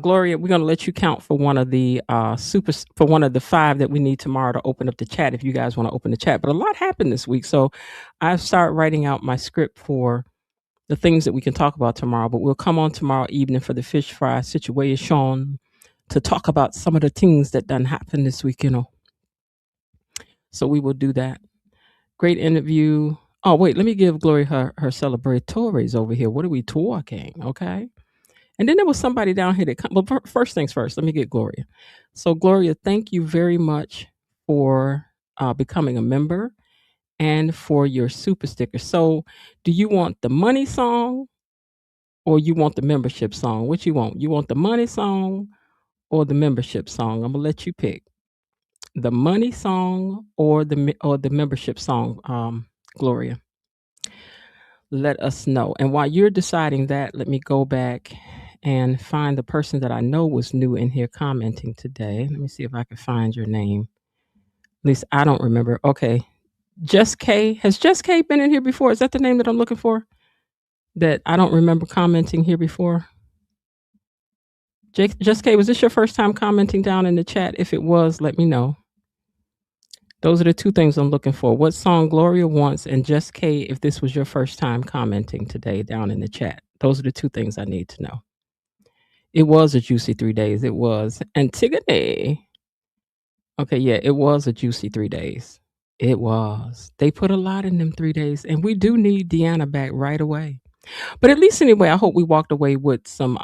Gloria, we're going to let you count for one of the for one of the 5 that we need tomorrow to open up the chat if you guys want to open the chat. But a lot happened this week. So I've started writing out my script for the things that we can talk about tomorrow. But we'll come on tomorrow evening for the fish fry situation to talk about some of the things that done happened this week, So we will do that. Great interview. Oh, wait, let me give Gloria her celebratories over here. What are we talking? Okay. And then there was somebody down here that well, first things first, let me get Gloria. So Gloria, thank you very much for becoming a member and for your super sticker. So do you want the money song or you want the membership song? What you want? You want the money song or the membership song? I'm gonna let you pick the money song or the membership song, Gloria. Let us know. And while you're deciding that, let me go back and find the person that I know was new in here commenting today. Let me see if I can find your name. At least I don't remember. Okay. Just K. Has Just K been in here before? Is that the name that I'm looking for? That I don't remember commenting here before? Just K, was this your first time commenting down in the chat? If it was, let me know. Those are the 2 things I'm looking for. What song Gloria wants, and Just K, if this was your first time commenting today down in the chat. Those are the 2 things I need to know. It was a juicy 3 days. It was. Antigone. Okay, yeah, it was a juicy 3 days. It was. They put a lot in them 3 days, and we do need Deanna back right away. But at least anyway, I hope we walked away with some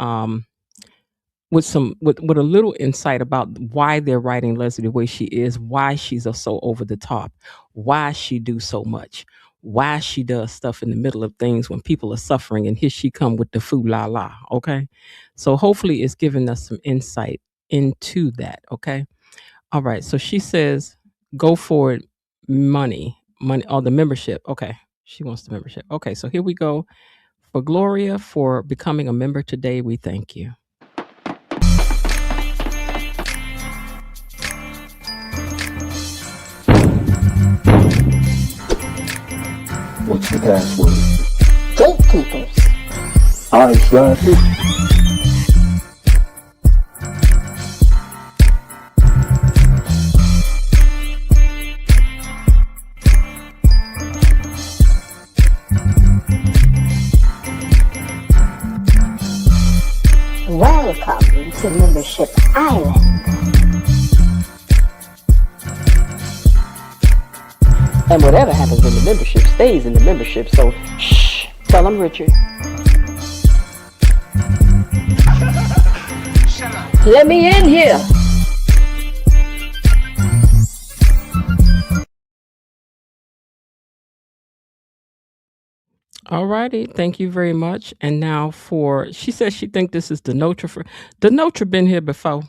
with a little insight about why they're writing Leslie the way she is, why she's so over the top, why she do so much, why she does stuff in the middle of things when people are suffering, and here she come with the foo la la. Okay, so hopefully it's giving us some insight into that. Okay, all right. So she says, go for it, money, or the membership. Okay, she wants the membership. Okay, so here we go. For Gloria for becoming a member today, we thank you. What's the password? Gatekeepers. I tried it. Welcome to Membership Island. And whatever happens in the membership stays in the membership, so shh, tell them Richard. Shut up. Let me in here. All righty, thank you very much. And now she says she think this is Denotra. Denotra been here before.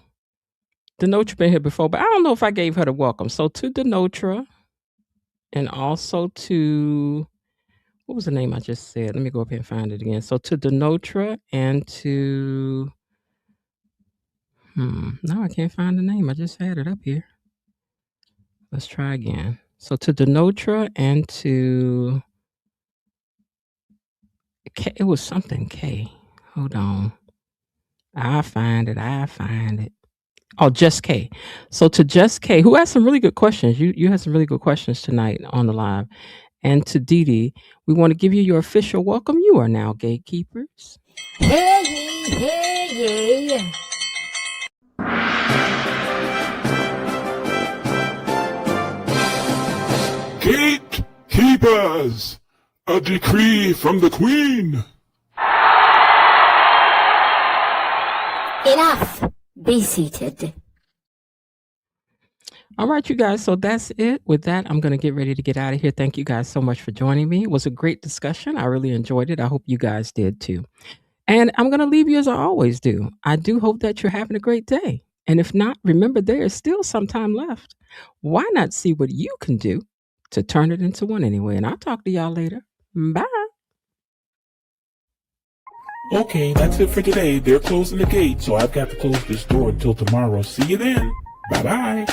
Denotra been here before, but I don't know if I gave her the welcome. So to Denotra, and also to, what was the name I just said? Let me go up here and find it again. So to Denotra and to, now I can't find the name. I just had it up here. Let's try again. So to Denotra and to K, it was something K. Hold on. I find it. Oh, Just K. So to Just K, who has some really good questions. You had some really good questions tonight on the live. And to Dee Dee, we want to give you your official welcome. You are now gatekeepers. Hey, hey. Gatekeepers, a decree from the Queen. Enough. Be seated. All right, you guys. So that's it. With that, I'm going to get ready to get out of here. Thank you guys so much for joining me. It was a great discussion. I really enjoyed it. I hope you guys did too. And I'm going to leave you as I always do. I do hope that you're having a great day. And if not, remember there is still some time left. Why not see what you can do to turn it into one anyway? And I'll talk to y'all later. Bye. Okay, that's it for today. They're closing the gate, so I've got to close this door until tomorrow. See you then. Bye-bye.